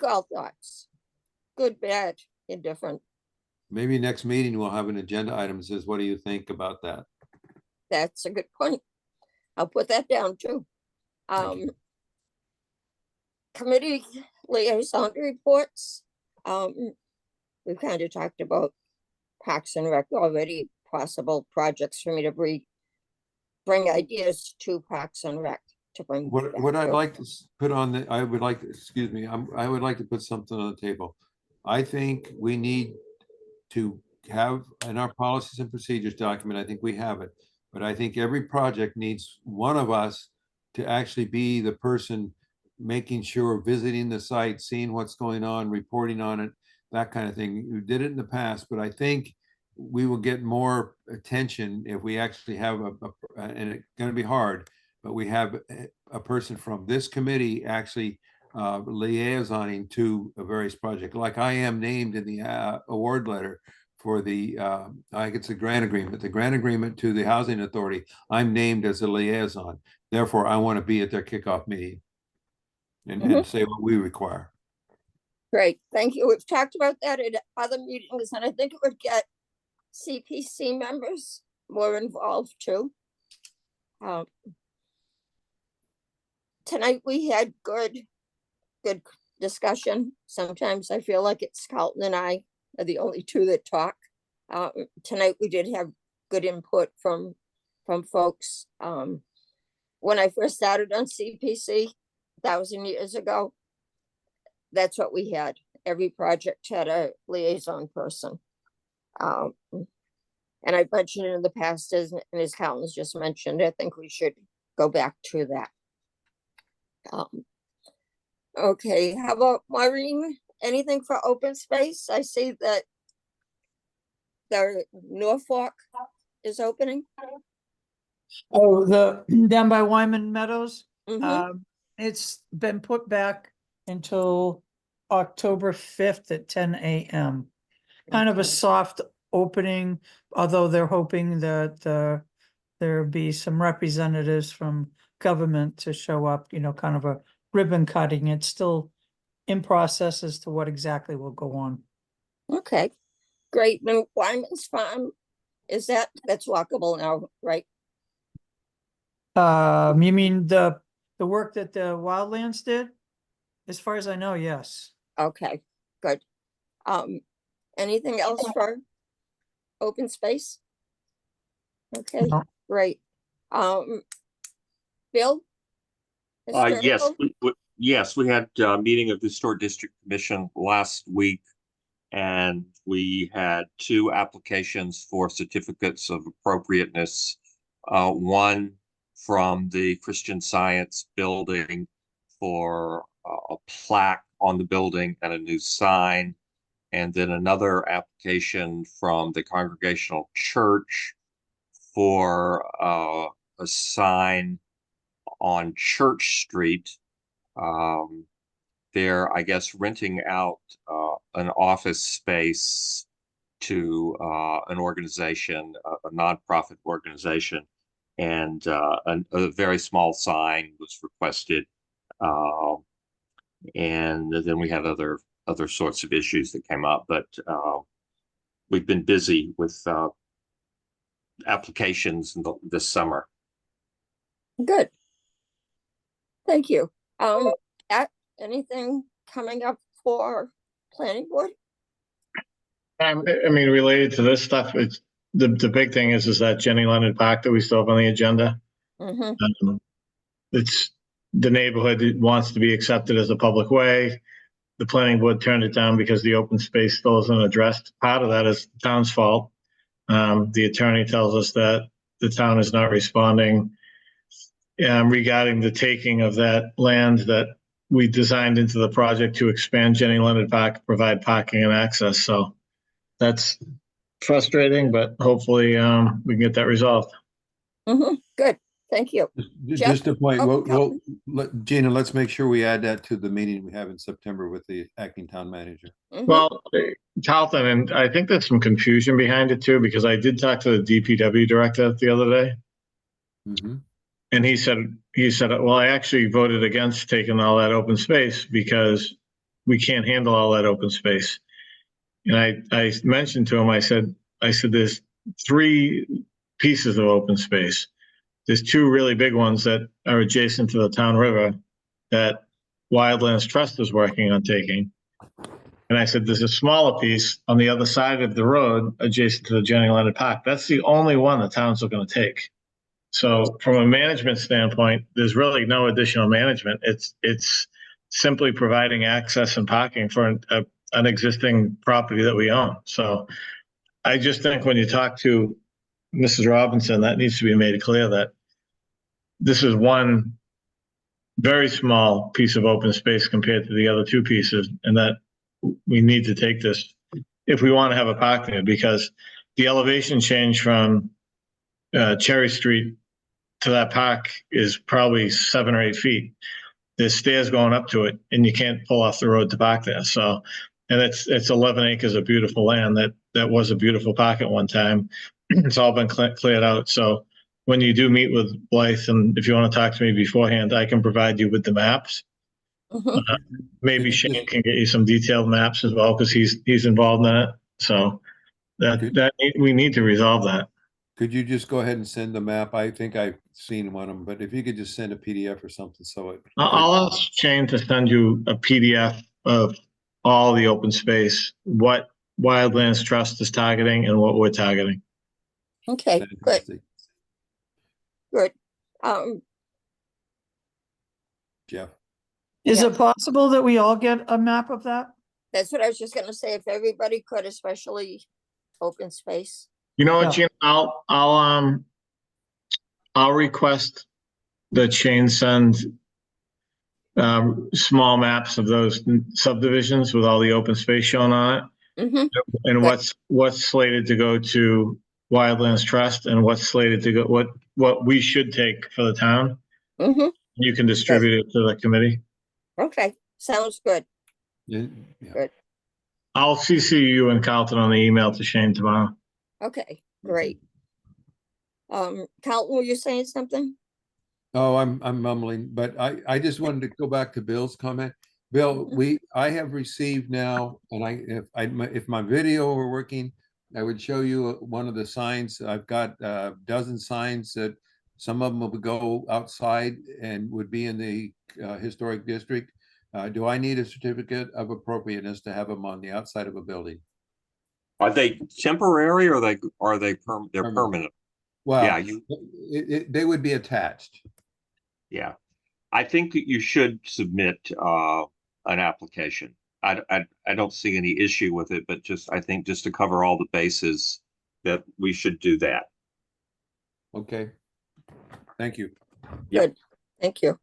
Speaker 2: all thoughts, good, bad, indifferent.
Speaker 3: Maybe next meeting we'll have an agenda item that says, what do you think about that?
Speaker 2: That's a good point. I'll put that down too.
Speaker 3: Thank you.
Speaker 2: Committee liaison reports. We've kind of talked about Parks and Rec already, possible projects for me to bring ideas to Parks and Rec to bring.
Speaker 3: What
Speaker 2: back
Speaker 3: I'd
Speaker 2: to-
Speaker 3: like to put on the, I would like, excuse me, I would like to put something on the table. I think we need to have in our policies and procedures document, I think we have it, but I think every project needs one of us to actually be the person making sure, visiting the site, seeing what's going on, reporting on it, that kind of thing. You did it in the past, but I think we will get more attention if we actually have and it's going to be hard, but we have a person from this committee actually liaisoning to a various project, like I am named in the award letter for the, I think it's a grant agreement to the Housing Authority. I'm named as a liaison. Therefore, I want to be at their kickoff meeting and say what we require.
Speaker 2: Great, thank you. We've talked about that at other meetings, and I think it would get CPC members more involved too. Tonight we had good discussion. Sometimes I feel like it's Carlton and I are the only two that talk. Tonight we did have good input from folks. When I first started on CPC 1,000 years ago, that's what we had. Every project had a liaison person. And I mentioned in the past, as Carlton's just mentioned, I think we should go back to that. Okay, how about Maureen? Anything for open space? I see that the Norfolk is opening.
Speaker 7: Oh, the down by Wyman Meadows.
Speaker 2: Mhm.
Speaker 7: It's been put back until October 5th at 10 a.m. Kind of a
Speaker 2: Okay.
Speaker 7: soft opening, although they're hoping that there be some representatives from government to show up, kind of a ribbon cutting. It's still in process as to what exactly will go on.
Speaker 2: Okay, Great, and Wyman's Farm, that's walkable now, right?
Speaker 7: You mean the work that the Wildlands did? As far as I know, yes.
Speaker 2: Okay, good. Anything else for open space? Okay,
Speaker 7: No.
Speaker 2: great. Bill?
Speaker 6: Yes,
Speaker 2: Historical?
Speaker 6: yes, we had a meeting of the Historic District Commission last week. And we had 2 applications for certificates of appropriateness. One from the Christian Science building for a plaque on the building and a new sign. And then another application from the Congregational Church for a sign on Church Street. They're, I guess, renting out an office space to an organization, a nonprofit organization, and a very small sign was requested. And then we had other sorts of issues that came up, but we've been busy with applications this summer.
Speaker 2: Good. Thank you. Anything coming up for planning board?
Speaker 5: I mean, related to this stuff, it's the big thing is that Jenny Leonard Park that we still have on the agenda.
Speaker 2: Mm-hmm.
Speaker 5: It's the neighborhood wants to be accepted as a public way. The planning board turned it down because the open space still isn't addressed. Part of that is the town's fault. The attorney tells us that the town is not responding regarding the taking of that land that we designed into the project to expand Jenny Leonard Park, provide parking and access. So that's frustrating, but hopefully we can get that resolved.
Speaker 2: Mm-hmm. Good. Thank you.
Speaker 3: Just a point,
Speaker 2: Oh,
Speaker 3: Gina, let's make sure we add that to the meeting we have in September with the acting town manager.
Speaker 2: Mhm.
Speaker 5: Well, Carlton, and I think there's some confusion behind it too, because I did talk to the DPW director the other day.
Speaker 3: Mhm.
Speaker 5: And he said, well, I actually voted against taking all that open space because we can't handle all that open space. And I mentioned to him, I said, there's 3 pieces of open space. There's 2 really big ones that are adjacent to the town river that Wildlands Trust is working on taking. And I said, there's a smaller piece on the other side of the road adjacent to the Jenny Leonard Park. That's the only one the town's going to take. So from a management standpoint, there's really no additional management. It's simply providing access and parking for an existing property that we own. So I just think when you talk to Mrs. Robinson, that needs to be made clear that this is one very small piece of open space compared to the other 2 pieces, and that we need to take this if we want to have a park there, because the elevation change from Cherry Street to that park is probably 7 or 8 feet. There's stairs going up to it, and you can't pull off the road to park there. So, and it's 11 acres of beautiful land that was a beautiful park at one time. It's all been cleared out. So when you do meet with Blythe, and if you want to talk to me beforehand, I can provide you with the maps.
Speaker 2: Mhm.
Speaker 5: Maybe Shane can get you some detailed maps as well, because he's involved in it. So we need to resolve that.
Speaker 3: Could you just go ahead and send the map? I think I've seen one of them, but if you could just send a PDF or something, so it.
Speaker 5: I'll ask Shane to send you a PDF of all the open space, what Wildlands Trust is targeting and what we're targeting.
Speaker 2: Okay, good,
Speaker 3: Fantastic.
Speaker 2: good.
Speaker 3: Jeff.
Speaker 7: Is
Speaker 2: Yeah.
Speaker 7: it possible that we all get a map of that?
Speaker 2: That's what I was just gonna say, if everybody could, especially open space.
Speaker 5: You know what,
Speaker 7: Yeah.
Speaker 5: Gina, I'll request that Shane send small maps of those subdivisions with all the open space shown on it,
Speaker 2: Mm-hmm.
Speaker 5: and what's slated to go to Wildlands Trust and what's slated to go, what we should take for the town.
Speaker 2: Mm-hmm.
Speaker 5: You can distribute it to the committee.
Speaker 2: Okay, sounds good.
Speaker 3: Yeah.
Speaker 5: I'll CC you and Carlton on the email to Shane tomorrow.
Speaker 2: Okay, great. Carlton, were you saying something?
Speaker 3: Oh, I'm mumbling, but I just wanted to go back to Bill's comment. Bill, I have received now, and if my video were working, I would show you one of the signs. I've got a dozen signs that some of them would go outside and would be in the historic district. Do I need a certificate of appropriateness to have them on the outside of a building?
Speaker 6: Are they temporary or they're
Speaker 3: Permanent.
Speaker 6: permanent?
Speaker 3: Well,
Speaker 6: Yeah,
Speaker 3: they would be attached.
Speaker 6: Yeah, I think that you should submit an application. I don't see any issue with it, but I think just to cover all the bases that we should do that.
Speaker 3: Okay. Thank you.
Speaker 6: Yep.
Speaker 2: Good, thank you.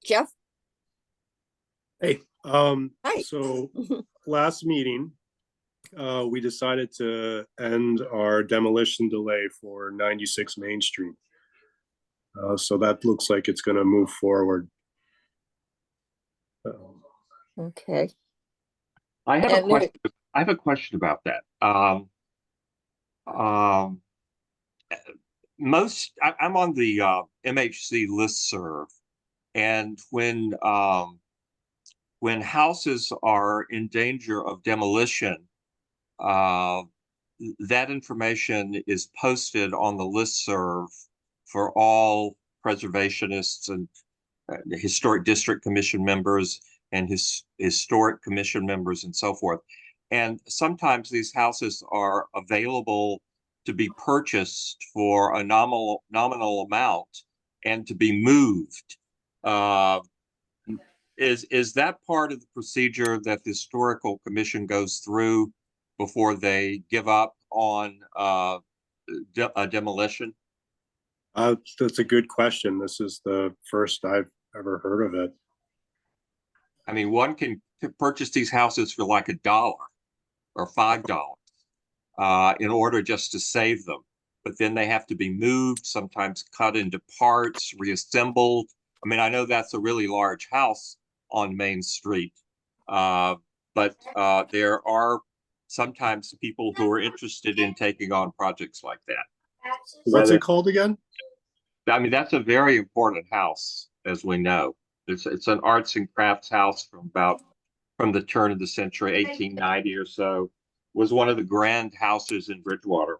Speaker 2: Jeff?
Speaker 8: Hey,
Speaker 2: Hi.
Speaker 8: so last meeting, we decided to end our demolition delay for 96 Main Street. So that looks like it's gonna move forward.
Speaker 2: Okay,
Speaker 6: I have a
Speaker 2: And there-
Speaker 6: question. I have a question about that. I'm on the MHC listserv, and when houses are in danger of demolition, that information is posted on the listserv for all preservationists and historic district commission members and historic commission members and so forth. And sometimes these houses are available to be purchased for a nominal amount and to be moved. Is that part of the procedure that the historical commission goes through before they give up on a demolition?
Speaker 8: That's a good question. This is the first I've ever heard of it.
Speaker 6: I mean, one can purchase these houses for like $1 or $5 in order just to save them. But then they have to be moved, sometimes cut into parts, reassembled. I mean, I know that's a really large house on Main Street, but there are sometimes people who are interested in taking on projects like that.
Speaker 8: What's it called again?
Speaker 6: I mean, that's a very important house, as we know. It's an arts and crafts house from the turn of the century, 1890 or so. Was one of the grand houses in Bridgewater.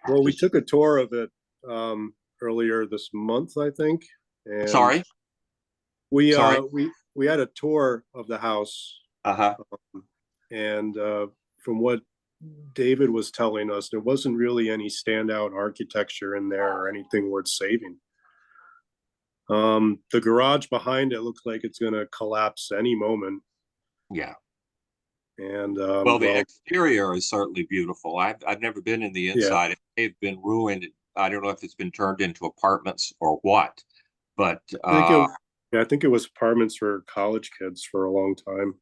Speaker 8: Well, we took a tour of it earlier this month, I think. And
Speaker 6: Sorry?
Speaker 8: We
Speaker 6: Sorry?
Speaker 8: we had a tour of the house,
Speaker 6: Uh-huh.
Speaker 8: and from what David was telling us, there wasn't really any standout architecture in there or anything worth saving. The garage behind it looks like it's gonna collapse any moment.
Speaker 6: Yeah.
Speaker 8: And
Speaker 6: Well, the exterior is certainly beautiful. I've never been in the inside. It may have been ruined. I don't know if it's been turned into apartments or what, but
Speaker 8: I think it was apartments for college kids for a long time.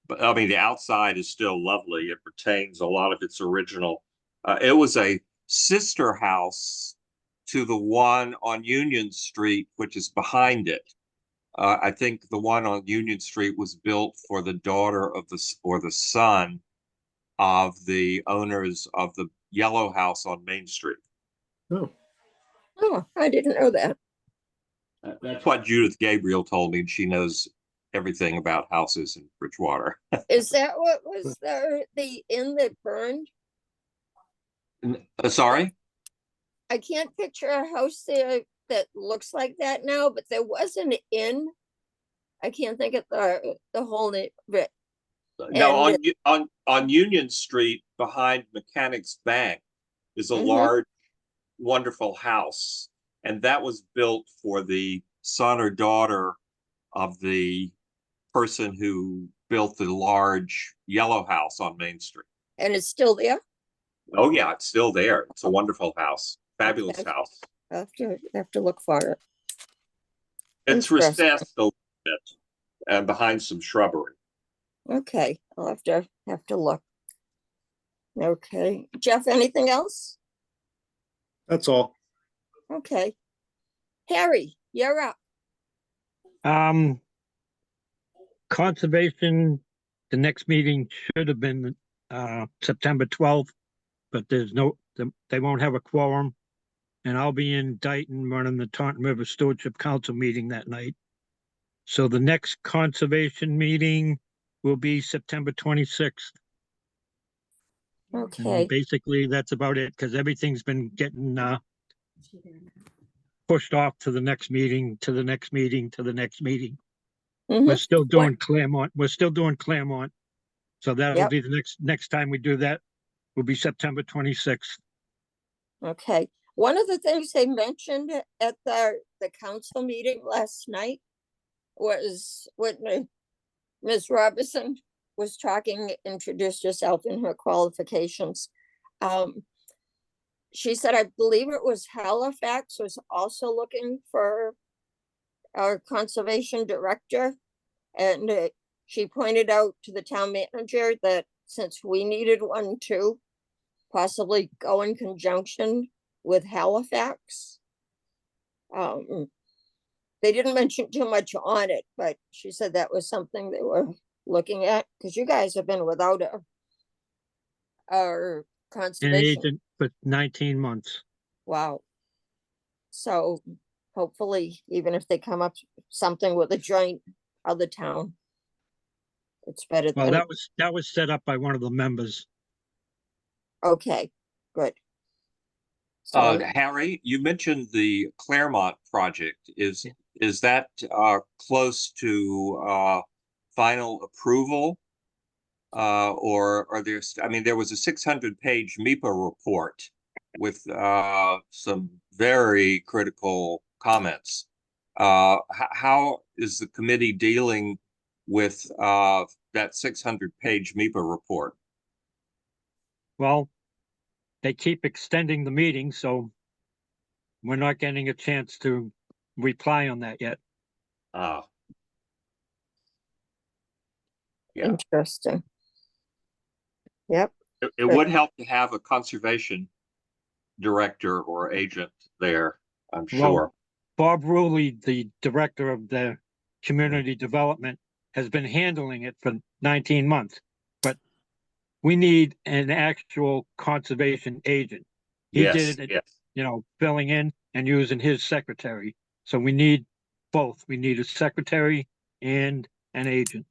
Speaker 6: but I mean, the outside is still lovely. It retains a lot of its original. It was a sister house to the one on Union Street, which is behind it. I think the one on Union Street was built for the daughter of the son of the owners of the yellow house on Main Street.
Speaker 8: Oh,
Speaker 2: oh, I didn't know that.
Speaker 6: That's what Judith Gabriel told me. She knows everything about houses in Bridgewater.
Speaker 2: Is that what was the inn that burned?
Speaker 6: Sorry?
Speaker 2: I can't picture a house there that looks like that now, but there was an inn. I can't think of the whole name of it.
Speaker 6: No,
Speaker 2: And
Speaker 6: on Union Street behind Mechanics Bank is a
Speaker 2: Mhm.
Speaker 6: large, wonderful house. And that was built for the son or daughter of the person who built the large yellow house on Main Street.
Speaker 2: And it's still there?
Speaker 6: Oh, yeah, it's still there. It's a wonderful house, fabulous
Speaker 2: Okay.
Speaker 6: house.
Speaker 2: I have to look for it.
Speaker 6: It's
Speaker 2: Interesting.
Speaker 6: recessed a little bit and behind some shrubbery.
Speaker 2: Okay, I'll have to look. Okay, Jeff, anything else?
Speaker 8: that's all.
Speaker 2: Okay. Harry, you're up.
Speaker 4: Conservation, the next meeting should have been September 12th, but they won't have a quorum. And I'll be in Dayton running the Taunton River Stewardship Council meeting that night. So the next conservation meeting will be September 26th. And
Speaker 2: Okay,
Speaker 4: basically, that's about it, because everything's been getting pushed off to the next meeting, to the next meeting, to the next meeting.
Speaker 2: mhm.
Speaker 4: We're still doing Claremont. We're still doing Claremont. So that'll
Speaker 2: Yep.
Speaker 4: be the next time we do that will be September 26th.
Speaker 2: Okay, one of the things they mentioned at the council meeting last night was when Ms. Robinson was talking, introduced herself and her qualifications. She said, I believe it was Halifax was also looking for our conservation director. And she pointed out to the town manager that since we needed one too, possibly go in conjunction with Halifax. They didn't mention too much on it, but she said that was something they were looking at, because you guys have been without our
Speaker 4: An
Speaker 2: conservation.
Speaker 4: agent for 19 months.
Speaker 2: Wow. So hopefully, even if they come up something with a joint other town, it's better
Speaker 4: Well,
Speaker 2: than,
Speaker 4: that was set up by one of the members.
Speaker 2: okay, good. So,
Speaker 6: Harry, you mentioned the Claremont project. Is that close to final approval? Or are there, I mean, there was a 600-page MEPA report with some very critical comments. How is the committee dealing with that 600-page MEPA report?
Speaker 4: Well, they keep extending the meeting, so we're not getting a chance to reply on that yet.
Speaker 6: Yeah.
Speaker 2: interesting. Yep,
Speaker 6: It would help to have a conservation director or agent there, I'm
Speaker 4: Well,
Speaker 6: sure.
Speaker 4: Bob Ruley, the director of the community development, has been handling it for 19 months. But we need an actual conservation agent. He
Speaker 6: Yes,
Speaker 4: did it,
Speaker 6: yes.
Speaker 4: filling in and using his secretary. So we need both. We need a secretary and an agent.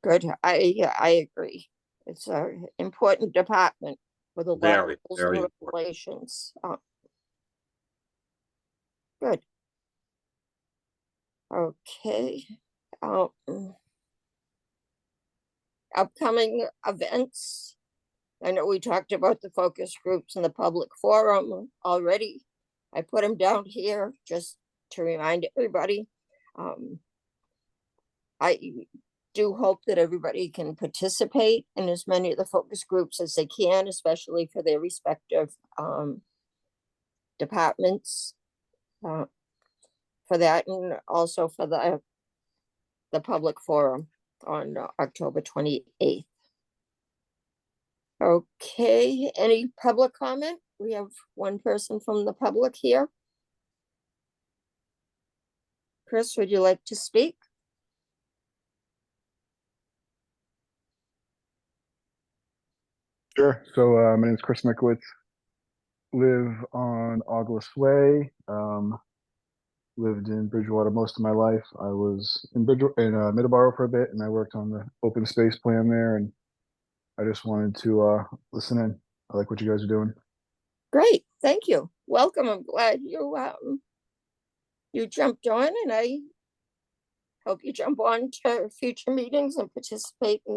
Speaker 2: good. I agree. It's a important department with a lot of
Speaker 6: Very,
Speaker 2: rules
Speaker 6: very
Speaker 2: and
Speaker 6: important.
Speaker 2: regulations. Good. Okay. Um, upcoming events. I know we talked about the focus groups and the public forum already. I put them down here just to remind everybody. I do hope that everybody can participate in as many of the focus groups as they can, especially for their respective departments. For that, and also for the public forum on October 28th. Okay, any public comment? We have one person from the public here. Chris, would you like to speak?
Speaker 9: Sure. So my name is Chris Mikowitz. Live on August Way. Lived in Bridgewater most of my life. I was in Middleborough for a bit, and I worked on the open space plan there. And I just wanted to listen in. I like what you guys are doing.
Speaker 2: Great, thank you. Welcome. I'm glad you jumped on, and I hope you jump on to future meetings and participate in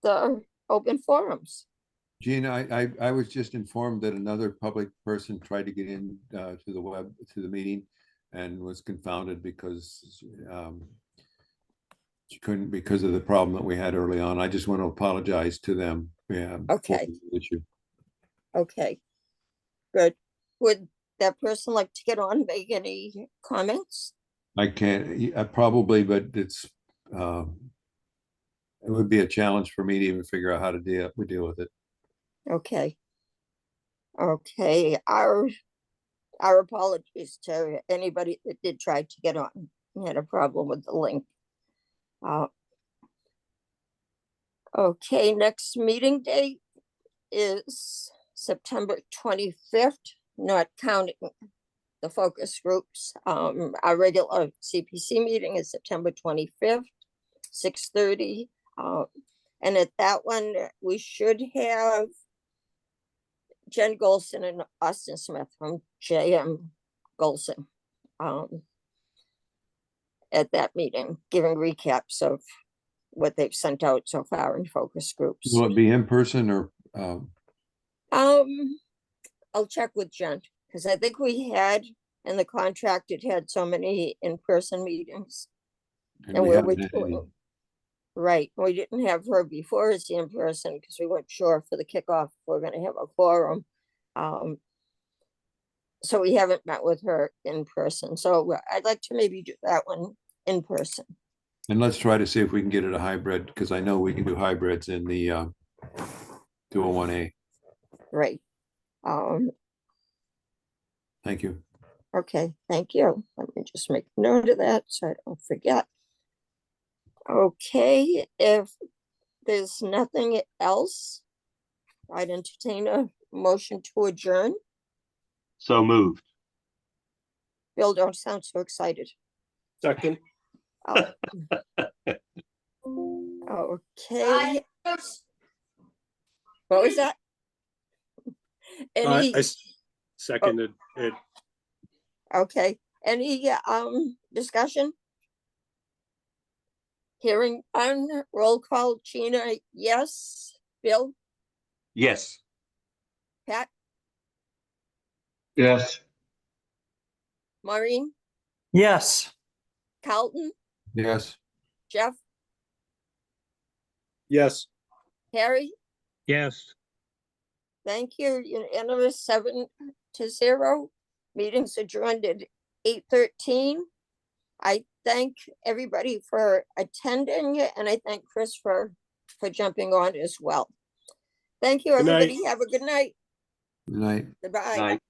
Speaker 2: the open forums.
Speaker 3: Gina, I was just informed that another public person tried to get in to the meeting and was confounded because she couldn't, because of the problem that we had early on. I just want to apologize to them. Yeah.
Speaker 2: Okay.
Speaker 3: The issue.
Speaker 2: Okay, good. Would that person like to get on, make any comments?
Speaker 3: I can't, probably, but it would be a challenge for me to even figure out how to deal with it.
Speaker 2: Okay. Okay, our apologies to anybody that did try to get on, had a problem with the link. Okay, next meeting date is September 25th, not counting the focus groups. Our regular CPC meeting is September 25th, 6:30. And at that one, we should have Jen Golson and Austin Smith from JM Golson at that meeting, giving recaps of what they've sent out so far in focus groups.
Speaker 3: Will it be in person or,
Speaker 2: I'll check with Jen, because I think we had, in the contract, it had so many in-person meetings. And
Speaker 3: we
Speaker 2: where
Speaker 3: haven't
Speaker 2: we
Speaker 3: had any?
Speaker 2: Right, we didn't have her before as the in-person, because we weren't sure for the kickoff, if we're gonna have a quorum. So we haven't met with her in person, so I'd like to maybe do that one in person.
Speaker 3: And let's try to see if we can get it a hybrid, because I know we can do hybrids in the 201A.
Speaker 2: Right.
Speaker 3: Thank you.
Speaker 2: Okay, thank you. Let me just make note of that so I don't forget. Okay, if there's nothing else, I'd entertain a motion to adjourn.
Speaker 6: So moved.
Speaker 2: Bill, don't sound so excited.
Speaker 8: Second.
Speaker 2: Oh. Okay. What was that? Any,
Speaker 8: Seconded it.
Speaker 2: okay, any discussion? Hearing on roll call, Gina, yes. Bill,
Speaker 6: Yes.
Speaker 2: Pat,
Speaker 5: Yes.
Speaker 2: Maureen,
Speaker 7: Yes.
Speaker 2: Carlton,
Speaker 3: Yes.
Speaker 2: Jeff,
Speaker 8: Yes.
Speaker 2: Harry,
Speaker 4: Yes.
Speaker 2: thank you, unanimous 7-0. Meetings adjourned at 8:13. I thank everybody for attending, and I thank Chris for jumping on as well. Thank you,
Speaker 8: Good night.
Speaker 2: everybody. Have a good night.
Speaker 3: Good night.
Speaker 2: Goodbye.
Speaker 6: Night.